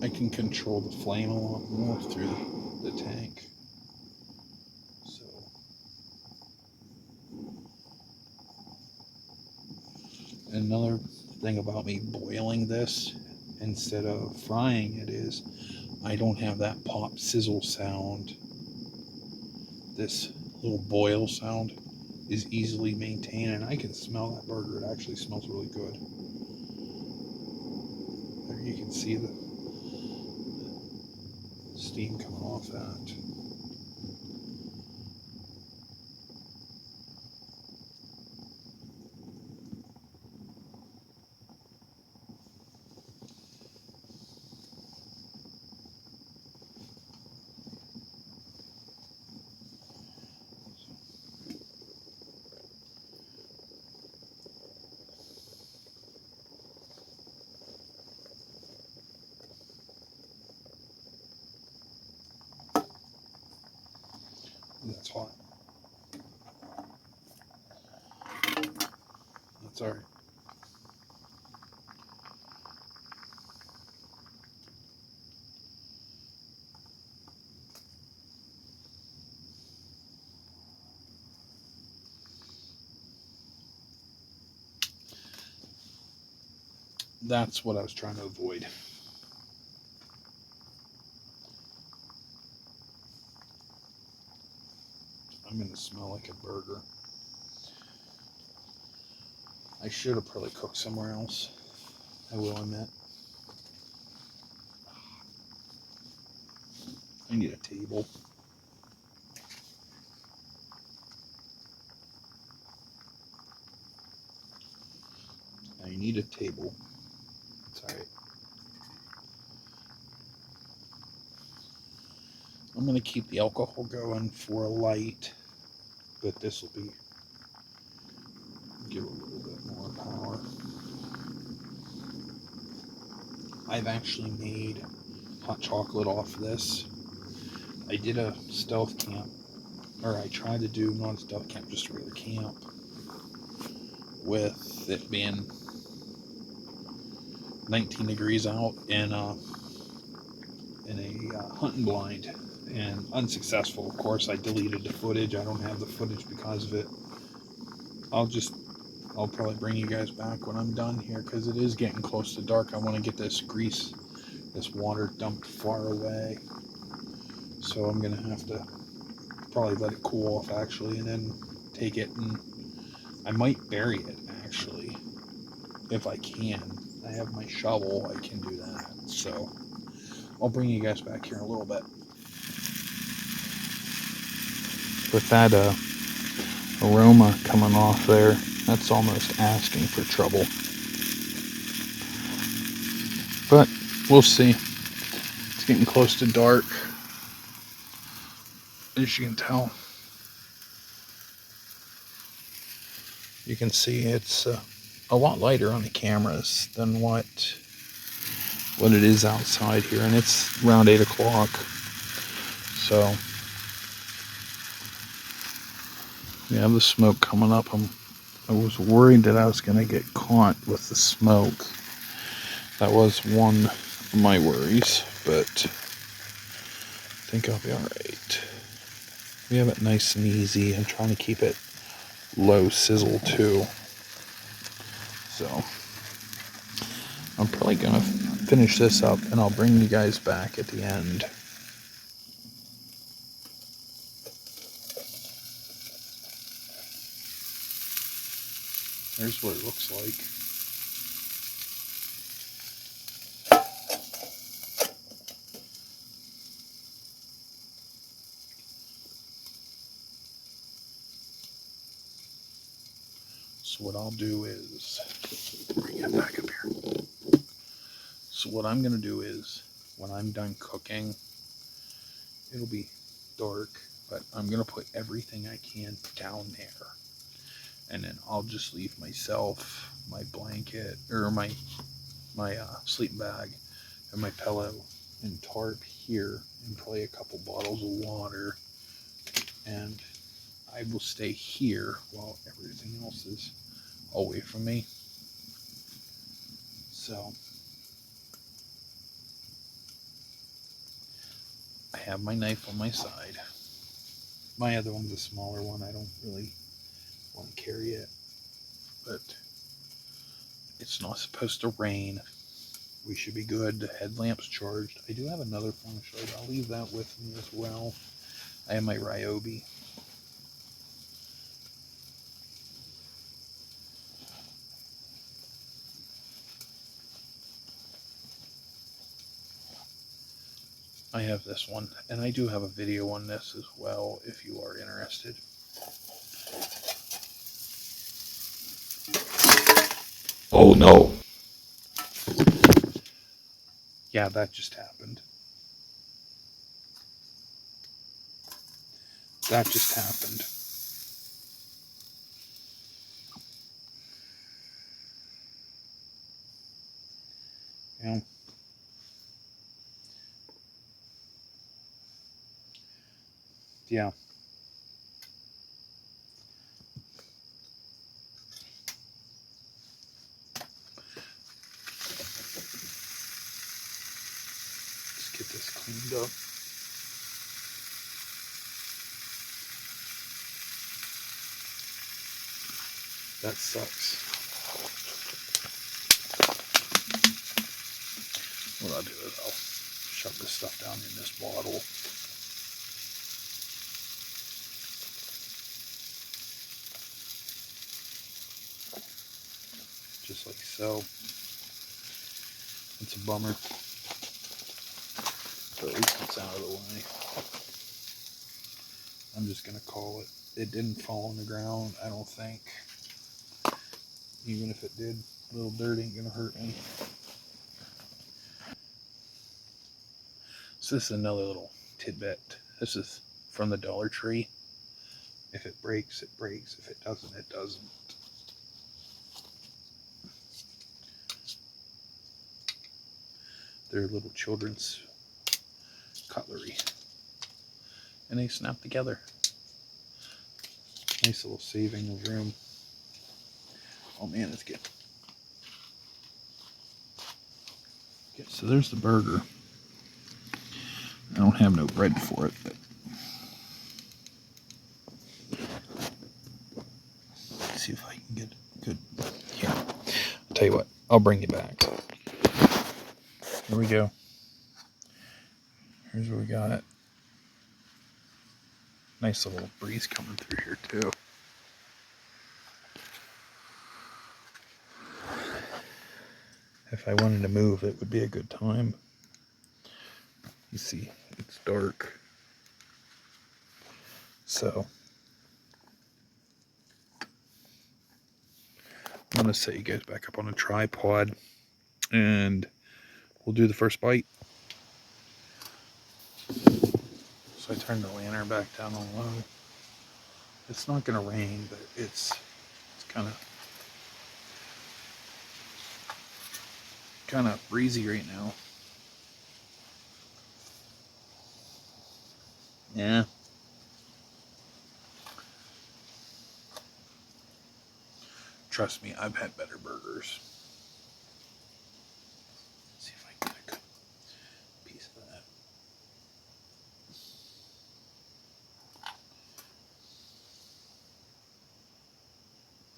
I can control the flame a lot more through the tank. So another thing about me boiling this instead of frying it is I don't have that pop sizzle sound. This little boil sound is easily maintained, and I can smell that burger. It actually smells really good. There you can see the steam coming off that. That's hot. That's all right. That's what I was trying to avoid. I'm going to smell like a burger. I should have probably cooked somewhere else, I will admit. I need a table. I need a table. It's alright. I'm going to keep the alcohol going for a light, but this will be, give a little bit more power. I've actually made hot chocolate off this. I did a stealth camp, or I tried to do not a stealth camp, just a regular camp, with it being 19 degrees out in a hunting blind, and unsuccessful. Of course, I deleted the footage. I don't have the footage because of it. I'll probably bring you guys back when I'm done here, because it is getting close to dark. I want to get this grease, this water dumped far away. So I'm going to have to probably let it cool off, actually, and then take it, and I might bury it, actually, if I can. I have my shovel, I can do that. So I'll bring you guys back here in a little bit. With that aroma coming off there, that's almost asking for trouble. But we'll see. It's getting close to dark, as you can tell. You can see it's a lot lighter on the cameras than what it is outside here, and it's around 8 o'clock. So we have the smoke coming up. I was worried that I was going to get caught with the smoke. That was one of my worries, but I think I'll be alright. We have it nice and easy. I'm trying to keep it low sizzle too. So I'm probably going to finish this up, and I'll bring you guys back at the end. Here's what it looks like. So what I'll do is, bring it back up here. So what I'm going to do is, when I'm done cooking, it'll be dark, but I'm going to put everything I can down there. And then I'll just leave myself, my blanket, or my sleeping bag, and my pillow and tarp here, and probably a couple bottles of water. And I will stay here while everything else is away from me. So I have my knife on my side. My other one's a smaller one. I don't really want to carry it, but it's not supposed to rain. We should be good. The headlamp's charged. I do have another flashlight. I'll leave that with me as well. I have my Ryobi. I have this one, and I do have a video on this as well if you are interested. Oh no. Yeah, that just happened. That just happened. Yeah. Yeah. Let's get this cleaned up. That sucks. What I'll do is I'll shove this stuff down in this bottle. Just like so. It's a bummer. But at least it's out of the way. I'm just going to call it. It didn't fall on the ground, I don't think. Even if it did, a little dirt ain't going to hurt me. So this is another little tidbit. This is from the Dollar Tree. If it breaks, it breaks. If it doesn't, it doesn't. They're little children's cutlery. And they snap together. Nice little saving of room. Oh man, it's good. Okay, so there's the burger. I don't have no bread for it, but let's see if I can get good. Here, I'll tell you what, I'll bring you back. Here we go. Here's what we got. Nice little breeze coming through here too. If I wanted to move, it would be a good time. You see, it's dark. So, I'm going to set you guys back up on a tripod and we'll do the first bite. So I turned the lantern back down on low. It's not going to rain, but it's kind of breezy right now. Yeah. Trust me, I've had better burgers. Let's see if I can get a good piece of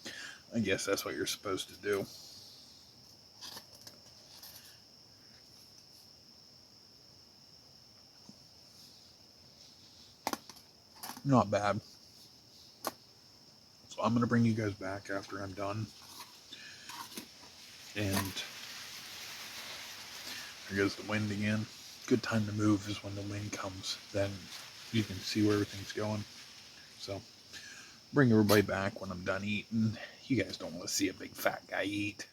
that. I guess that's what you're supposed to do. Not bad. So I'm going to bring you guys back after I'm done. And there goes the wind again. Good time to move is when the wind comes. Then you can see where everything's going. So bring everybody back when I'm done eating. You guys don't want to see a big fat guy eat.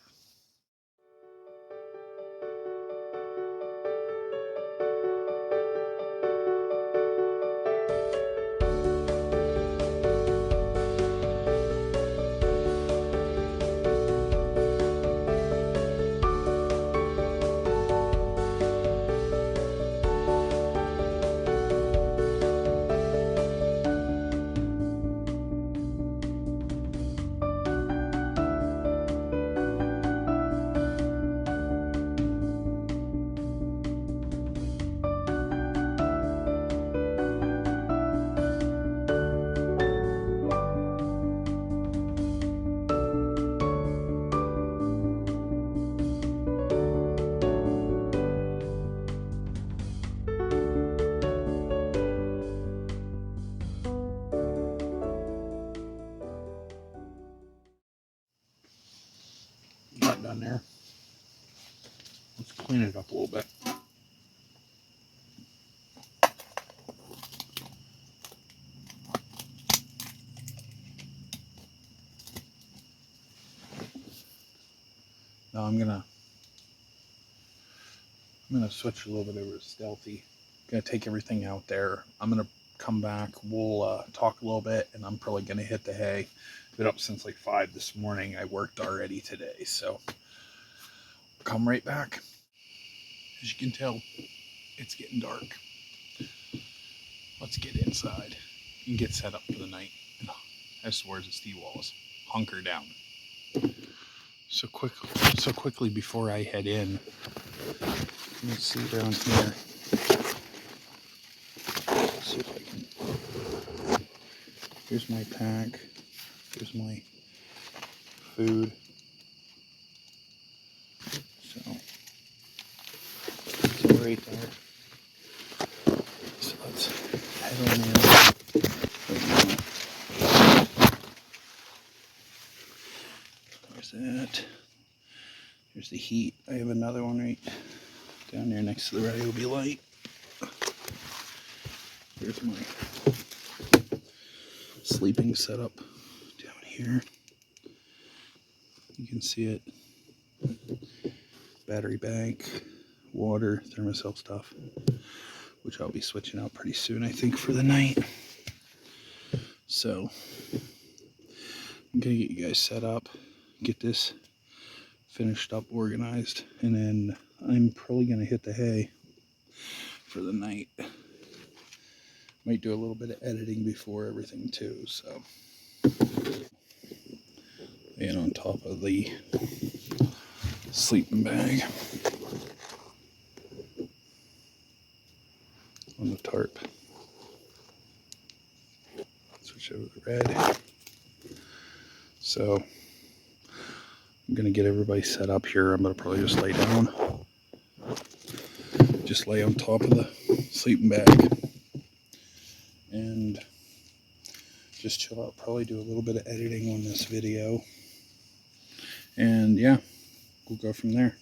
done there. Let's clean it up a little bit. Now I'm gonna switch a little bit over to stealthy. Gonna take everything out there. I'm gonna come back. We'll talk a little bit, and I'm probably gonna hit the hay. Been up since like 5 this morning. I worked already today, so come right back. As you can tell, it's getting dark. Let's get inside and get set up for the night. As towards the steel walls, hunker down. So quickly before I head in, let's see down here. Let's see if I can. Here's my pack. Here's my food. So it's all right there. So let's head on in. There's that. There's the heat. I have another one right down there next to the Ryobi light. Here's my sleeping setup down here. You can see it. Battery bank, water, thermocell stuff, which I'll be switching out pretty soon, I think, for the night. So I'm gonna get you guys set up, get this finished up, organized, and then I'm probably gonna hit the hay for the night. Might do a little bit of editing before everything too, so. And on top of the sleeping bag on the tarp. Switch over to red. So I'm gonna get everybody set up here. I'm gonna probably just lay down. Just lay on top of the sleeping bag and just chill out. Probably do a little bit of editing on this video. And yeah, we'll go from there.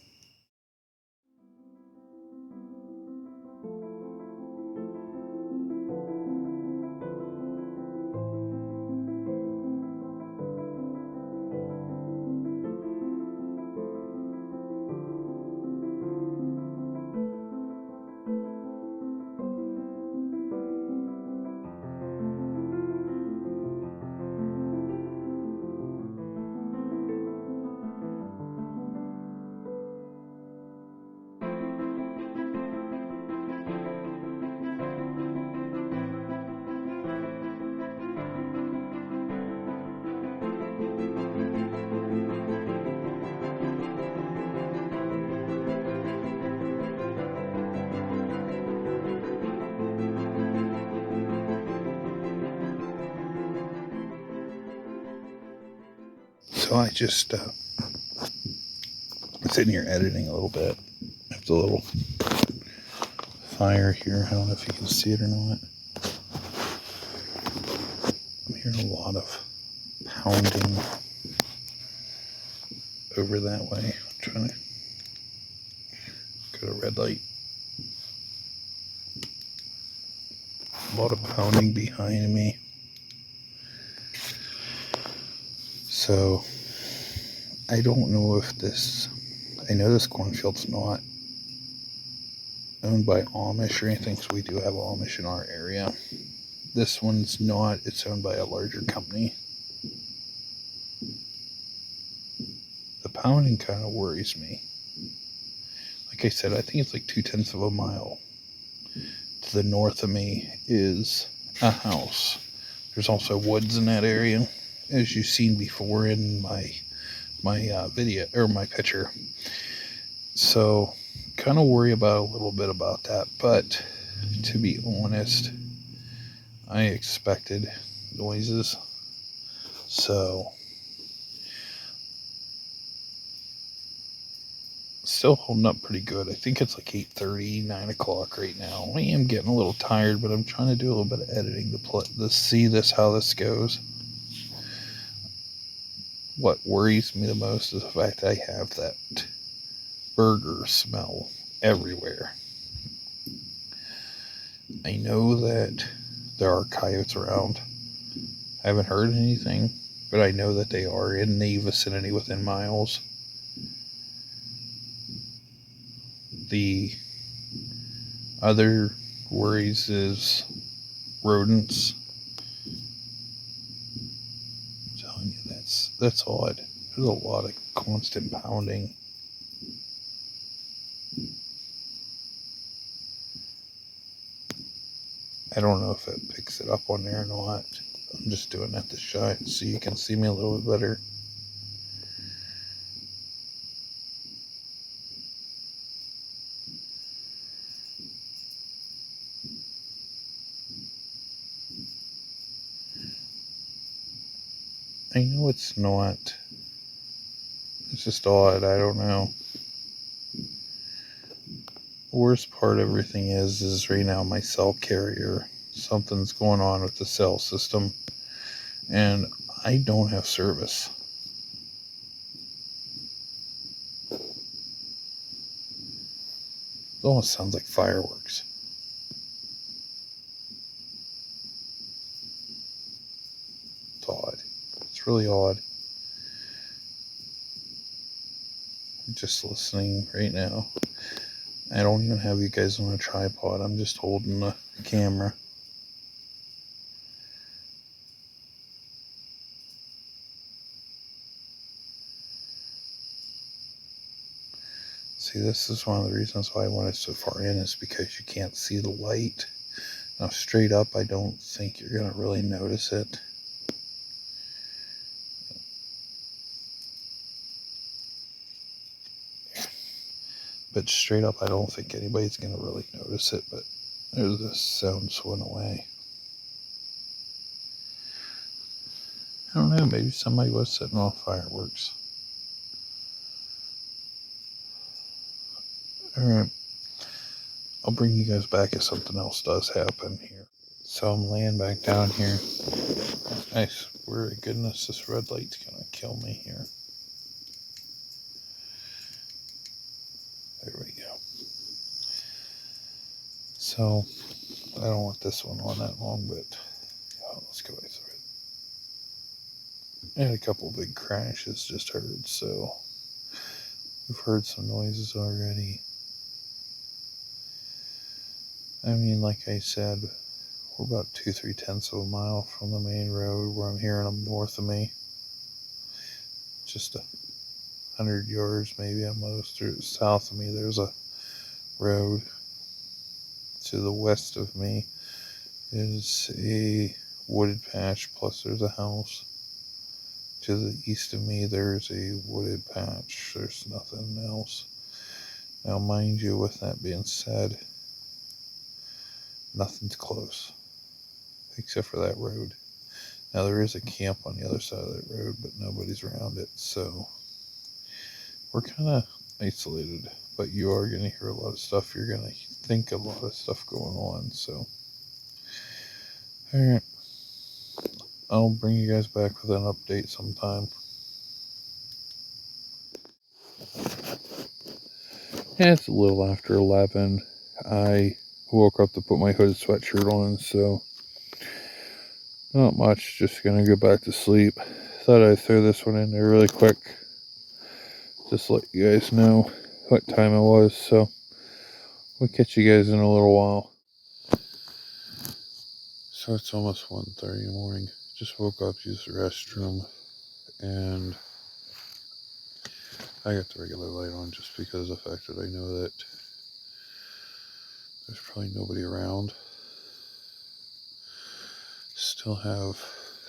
So I just I'm sitting here editing a little bit. I have the little fire here. I don't know if you can see it or not. I'm hearing a lot of pounding over that way. I'm trying to go to red light. A lot of pounding behind me. So I don't know if this, I know this cornfield's not owned by Amish or anything, so we do have Amish in our area. This one's not, it's owned by a larger company. The pounding kind of worries me. Like I said, I think it's like 2/10 of a mile. To the north of me is a house. There's also woods in that area, as you've seen before in my video or my picture. So kind of worry about a little bit about that, but to be honest, I expected noises. So still holding up pretty good. I think it's like 8:30, 9 o'clock right now. I am getting a little tired, but I'm trying to do a little bit of editing to see this, how this goes. what worries me the most is the fact that I have that burger smell everywhere. I know that there are coyotes around. I haven't heard anything, but I know that they are in the vicinity within miles. The other worries is rodents. I'm telling you, that's odd. There's a lot of constant pounding. I don't know if it picks it up on there or not. I'm just doing that to shine so you can see me a little bit better. I know it's not. It's just odd. I don't know. The worst part of everything is right now my cell carrier. Something's going on with the cell system, and I don't have service. It almost sounds like fireworks. It's odd. It's really odd. I'm just listening right now. I don't even have you guys on a tripod. I'm just holding the camera. See, this is one of the reasons why I want it so far in, is because you can't see the light. Now, straight up, I don't think you're going to really notice it. But straight up, I don't think anybody's going to really notice it. But there's this sound went away. I don't know, maybe somebody was setting off fireworks. Alright, I'll bring you guys back if something else does happen here. So I'm laying back down here. I swear to goodness, this red light's gonna kill me here. There we go. So, I don't want this one on that long, but let's go right through it. I had a couple big crashes just heard, so we've heard some noises already. I mean, like I said, we're about 2-3 tenths of a mile from the main road where I'm hearing them north of me. Just 100 yards maybe at most, or south of me there's a road. To the west of me is a wooded patch, plus there's a house. To the east of me there's a wooded patch. There's nothing else. Now, mind you, with that being said, nothing's close except for that road. Now, there is a camp on the other side of that road, but nobody's around it, so we're kind of isolated. But you are going to hear a lot of stuff. You're going to think a lot of stuff going on, so. Alright. I'll bring you guys back with an update sometime. Yeah, it's a little after 11. I woke up to put my hooded sweatshirt on, so not much. Just gonna go back to sleep. Thought I'd throw this one in there really quick. Just let you guys know what time it was, so we'll catch you guys in a little while. So it's almost 1:30 in the morning. Just woke up, used the restroom, and I got the regular light on just because of the fact that I know that there's probably nobody around. Still have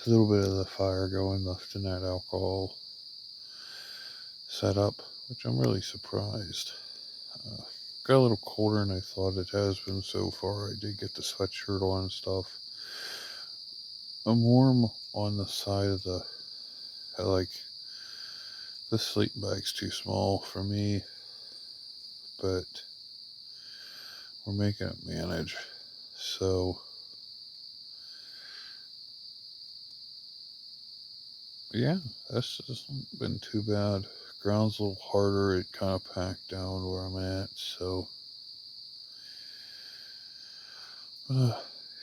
a little bit of the fire going left in that alcohol setup, which I'm really surprised. Got a little colder than I thought it has been so far. I did get the sweatshirt on and stuff. I'm warm on the side of the, the sleeping bag's too small for me, but we're making it manage. So yeah, this hasn't been too bad. Ground's a little harder. It kind of packed down where I'm at, so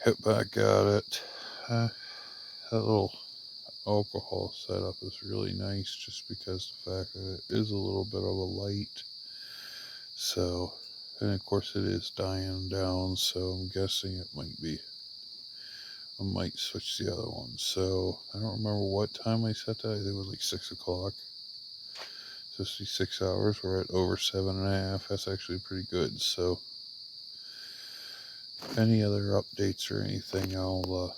hit back at it. That little alcohol setup is really nice just because the fact that it is a little bit of a light. So, and of course it is dying down, so I'm guessing I might switch the other one. So I don't remember what time I set that. I think it was like 6 o'clock. So 6 hours. We're at over 7.5. That's actually pretty good. So if any other updates or anything, I'll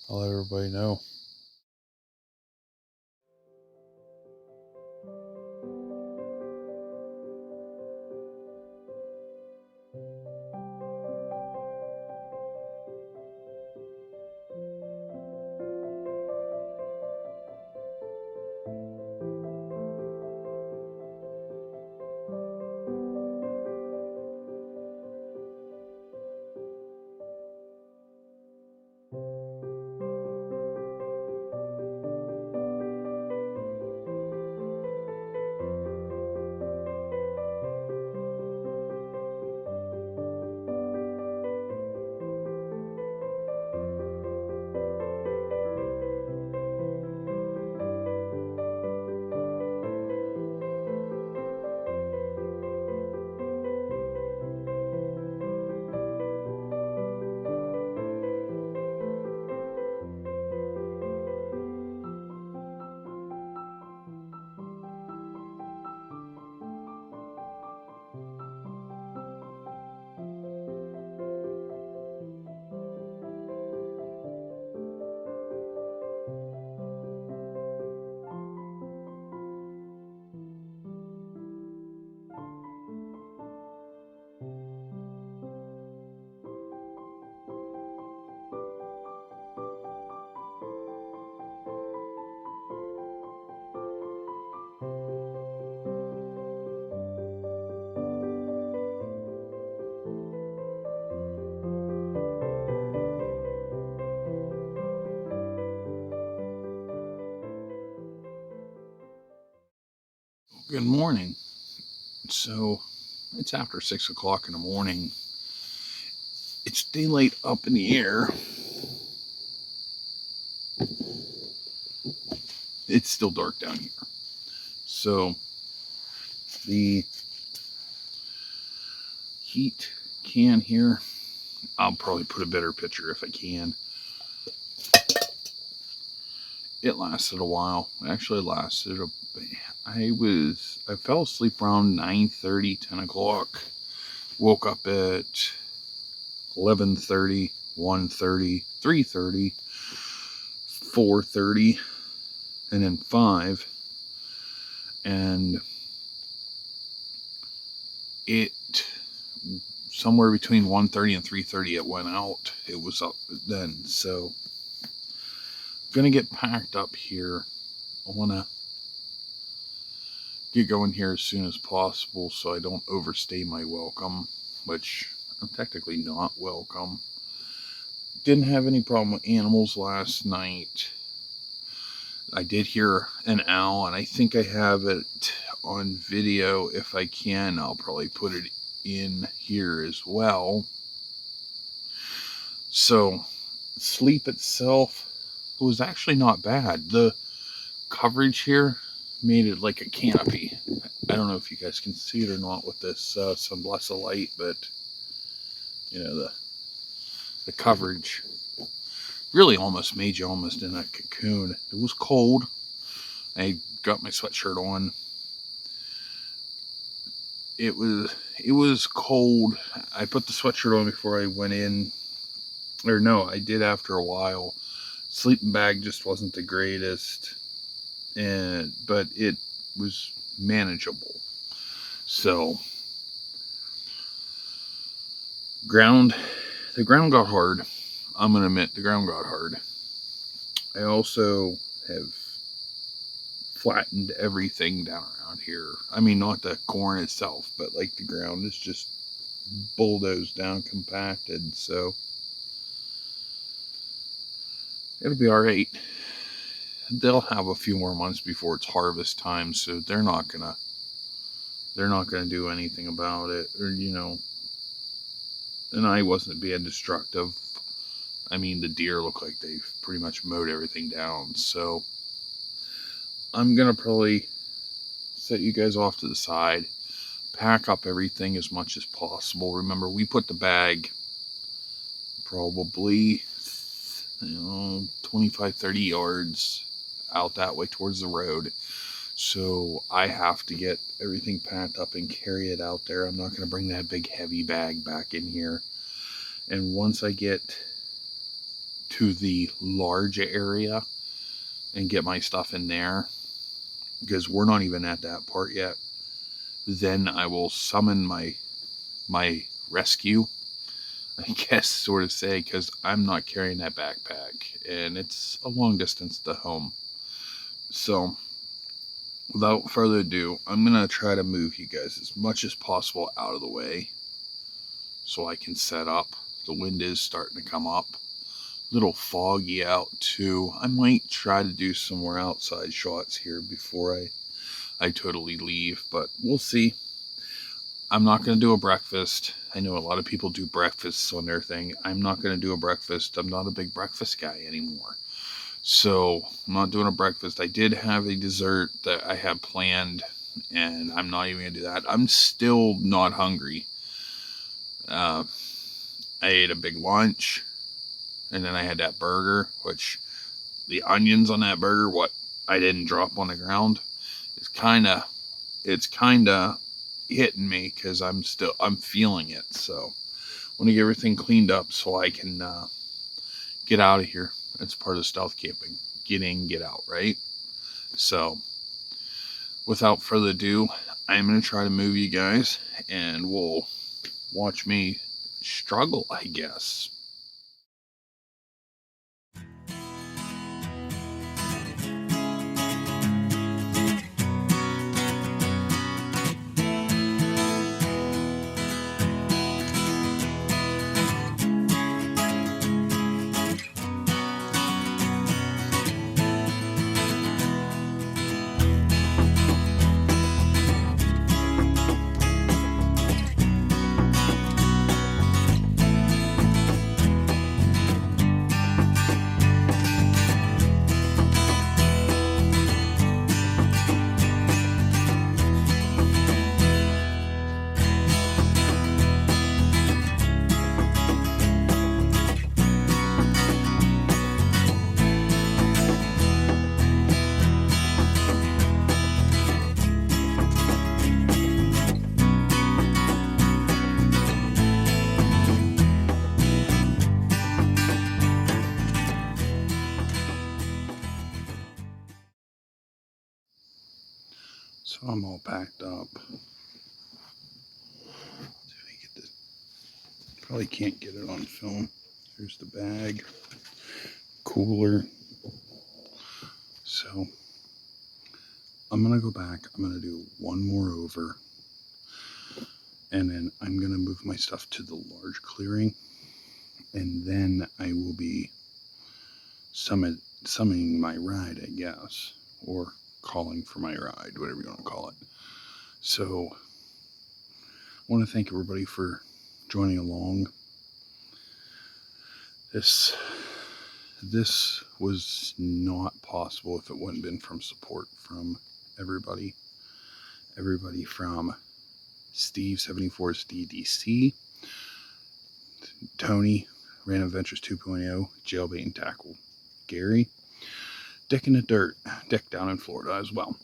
let everybody know. Good morning. So it's after 6 o'clock in the morning. It's daylight up in the air. It's still dark down here. So the heat can here, I'll probably put a better picture if I can. It lasted a while. It actually lasted I fell asleep around 9:30, 10 o'clock. Woke up at 11:30, 1:30, 3:30, 4:30, and then 5. And it, somewhere between 1:30 and 3:30, it went out. It was up then. So, gonna get packed up here. I want to get going here as soon as possible so I don't overstay my welcome, which I'm technically not welcome. Didn't have any problem with animals last night. I did hear an owl, and I think I have it on video. If I can, I'll probably put it in here as well. So, sleep itself was actually not bad. The coverage here made it like a canopy. I don't know if you guys can see it or not with this sunglass of light, but you know, the coverage really almost made you almost in a cocoon. It was cold. I got my sweatshirt on. It was cold. I put the sweatshirt on before I went in. Or no, I did after a while. Sleeping bag just wasn't the greatest. But it was manageable. So the ground got hard. I'm gonna admit the ground got hard. I also have flattened everything down around here. I mean, not the corn itself, but like the ground is just bulldozed down, compacted. So it'll be all right. they'll have a few more months before it's harvest time, so they're not gonna do anything about it, or and I wasn't being destructive. I mean, the deer look like they've pretty much mowed everything down, so I'm gonna probably set you guys off to the side, pack up everything as much as possible. Remember, we put the bag probably 25-30 yards out that way towards the road, so I have to get everything packed up and carry it out there. I'm not going to bring that big heavy bag back in here. And once I get to the large area and get my stuff in there, because we're not even at that part yet, then I will summon my rescue, I guess, sort of say, because I'm not carrying that backpack, and it's a long distance to home. So without further ado, I'm gonna try to move you guys as much as possible out of the way so I can set up. The wind is starting to come up, a little foggy out too. I might try to do some more outside shots here before I totally leave, but we'll see. I'm not going to do a breakfast. I know a lot of people do breakfasts on their thing. I'm not going to do a breakfast. I'm not a big breakfast guy anymore. So I'm not doing a breakfast. I did have a dessert that I had planned, and I'm not even going to do that. I'm still not hungry. I ate a big lunch, and then I had that burger, which the onions on that burger, what I didn't drop on the ground, it's kind of hitting me, because I'm feeling it. So I want to get everything cleaned up so I can get out of here. That's part of stealth camping. Get in, get out, right? So without further ado, I'm going to try to move you guys, and we'll watch me struggle, I guess. So I'm all packed up. Let's see if I get this. Probably can't get it on film. Here's the bag, cooler. So I'm gonna go back. I'm gonna do one more over, and then I'm gonna move my stuff to the large clearing, and then I will be summoning my ride, I guess, or calling for my ride, whatever you want to call it. So I want to thank everybody for joining along. This was not possible if it wouldn't been from support from everybody from Steve74 DDC, Tony, Random Ventures 2.0, Jailbait and Tackle, Gary, Dick in the Dirt, Dick down in Florida as well.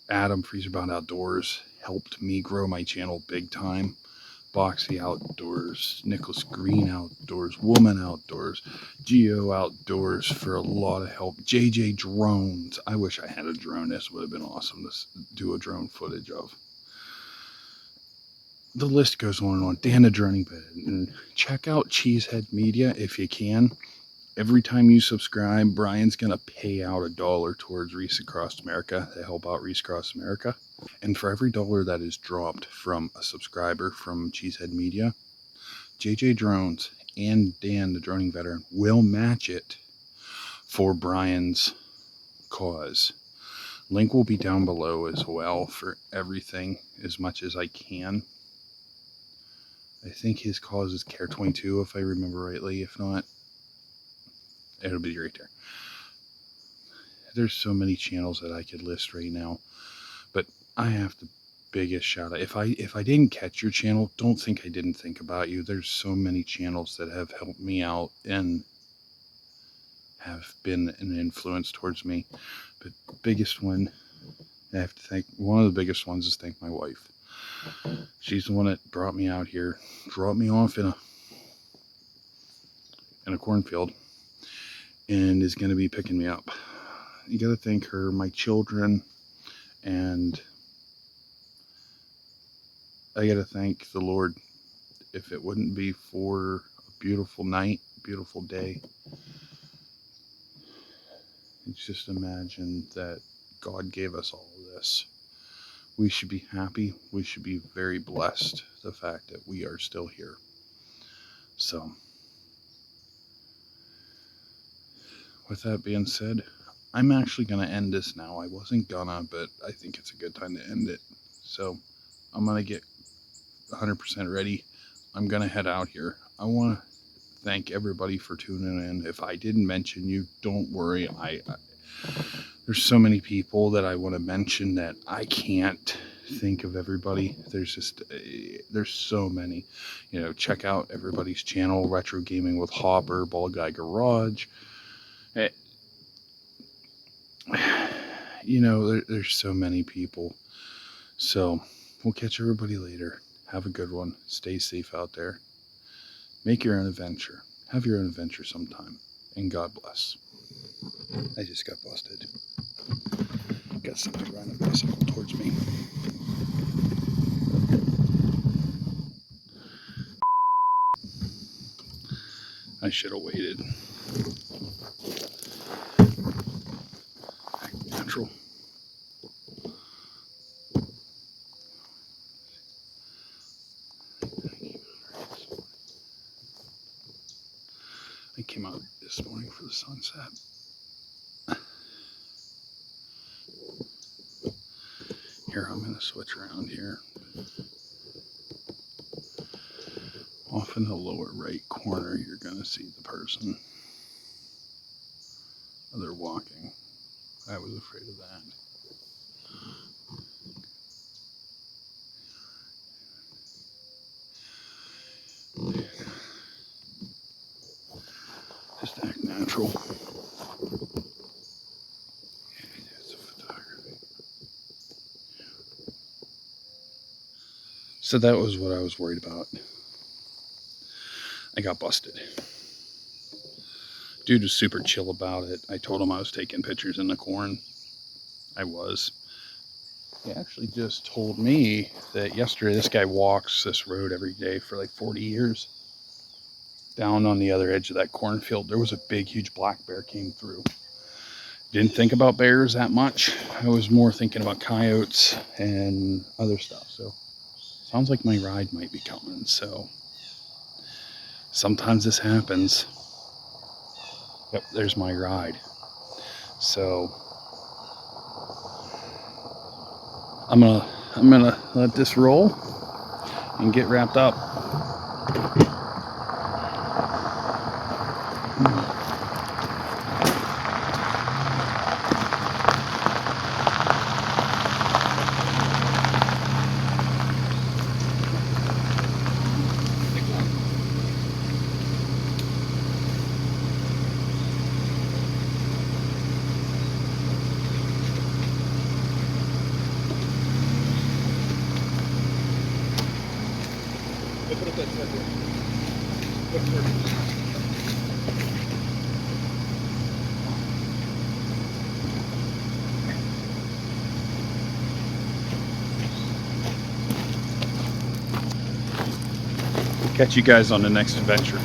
Adam, Freezerbound Outdoors, helped me grow my channel big time. Boxy Outdoors, Nicholas Green Outdoors, Woman Outdoors, Geo Outdoors for a lot of help. JJ Drones. I wish I had a drone. This would have been awesome to do a drone footage of. The list goes on and on. Dan the Droning Bed. And check out Cheesehead Media if you can. Every time you subscribe, Brian's going to pay out $1 towards Reese Across America to help out Reese Across America. And for every dollar that is dropped from a subscriber from Cheesehead Media, JJ Drones and Dan, the droning veteran, will match it for Brian's cause. Link will be down below as well for everything as much as I can. I think his cause is Care 22, if I remember rightly. If not, it'll be right there. There's so many channels that I could list right now, but I have the biggest shout out. If I didn't catch your channel, don't think I didn't think about you. There's so many channels that have helped me out and have been an influence towards me. But biggest one, I have to thank, one of the biggest ones is thank my wife. She's the one that brought me out here, dropped me off in a cornfield, and is going to be picking me up. You got to thank her, my children, and I got to thank the Lord. If it wouldn't be for a beautiful night, beautiful day, just imagine that God gave us all of this. We should be happy. We should be very blessed, the fact that we are still here. So, with that being said, I'm actually going to end this now. I wasn't gonna, but I think it's a good time to end it. So, I'm going to get 100% ready. I'm going to head out here. I want to thank everybody for tuning in. If I didn't mention you, don't worry. There's so many people that I want to mention that I can't think of everybody. There's so many. You know, check out everybody's channel, Retro Gaming with Hopper, Bald Guy Garage. You know, there's so many people. So we'll catch everybody later. Have a good one. Stay safe out there. Make your own adventure. Have your own adventure sometime. And God bless. I just got busted. Got something riding a bicycle towards me. I should have waited. Natural. I came out this morning for the sunset. Here, I'm going to switch around here. Off in the lower right corner, you're going to see the person. They're walking. I was afraid of that. Just act natural. It's a photography. So that was what I was worried about. I got busted. Dude was super chill about it. I told him I was taking pictures in the corn. I was. He actually just told me that yesterday this guy walks this road every day for like 40 years. Down on the other edge of that cornfield, there was a big, huge black bear came through. Didn't think about bears that much. I was more thinking about coyotes and other stuff. So sounds like my ride might be coming. So sometimes this happens. Yep, there's my ride. So I'm gonna let this roll and get wrapped up. Catch you guys on the next adventure.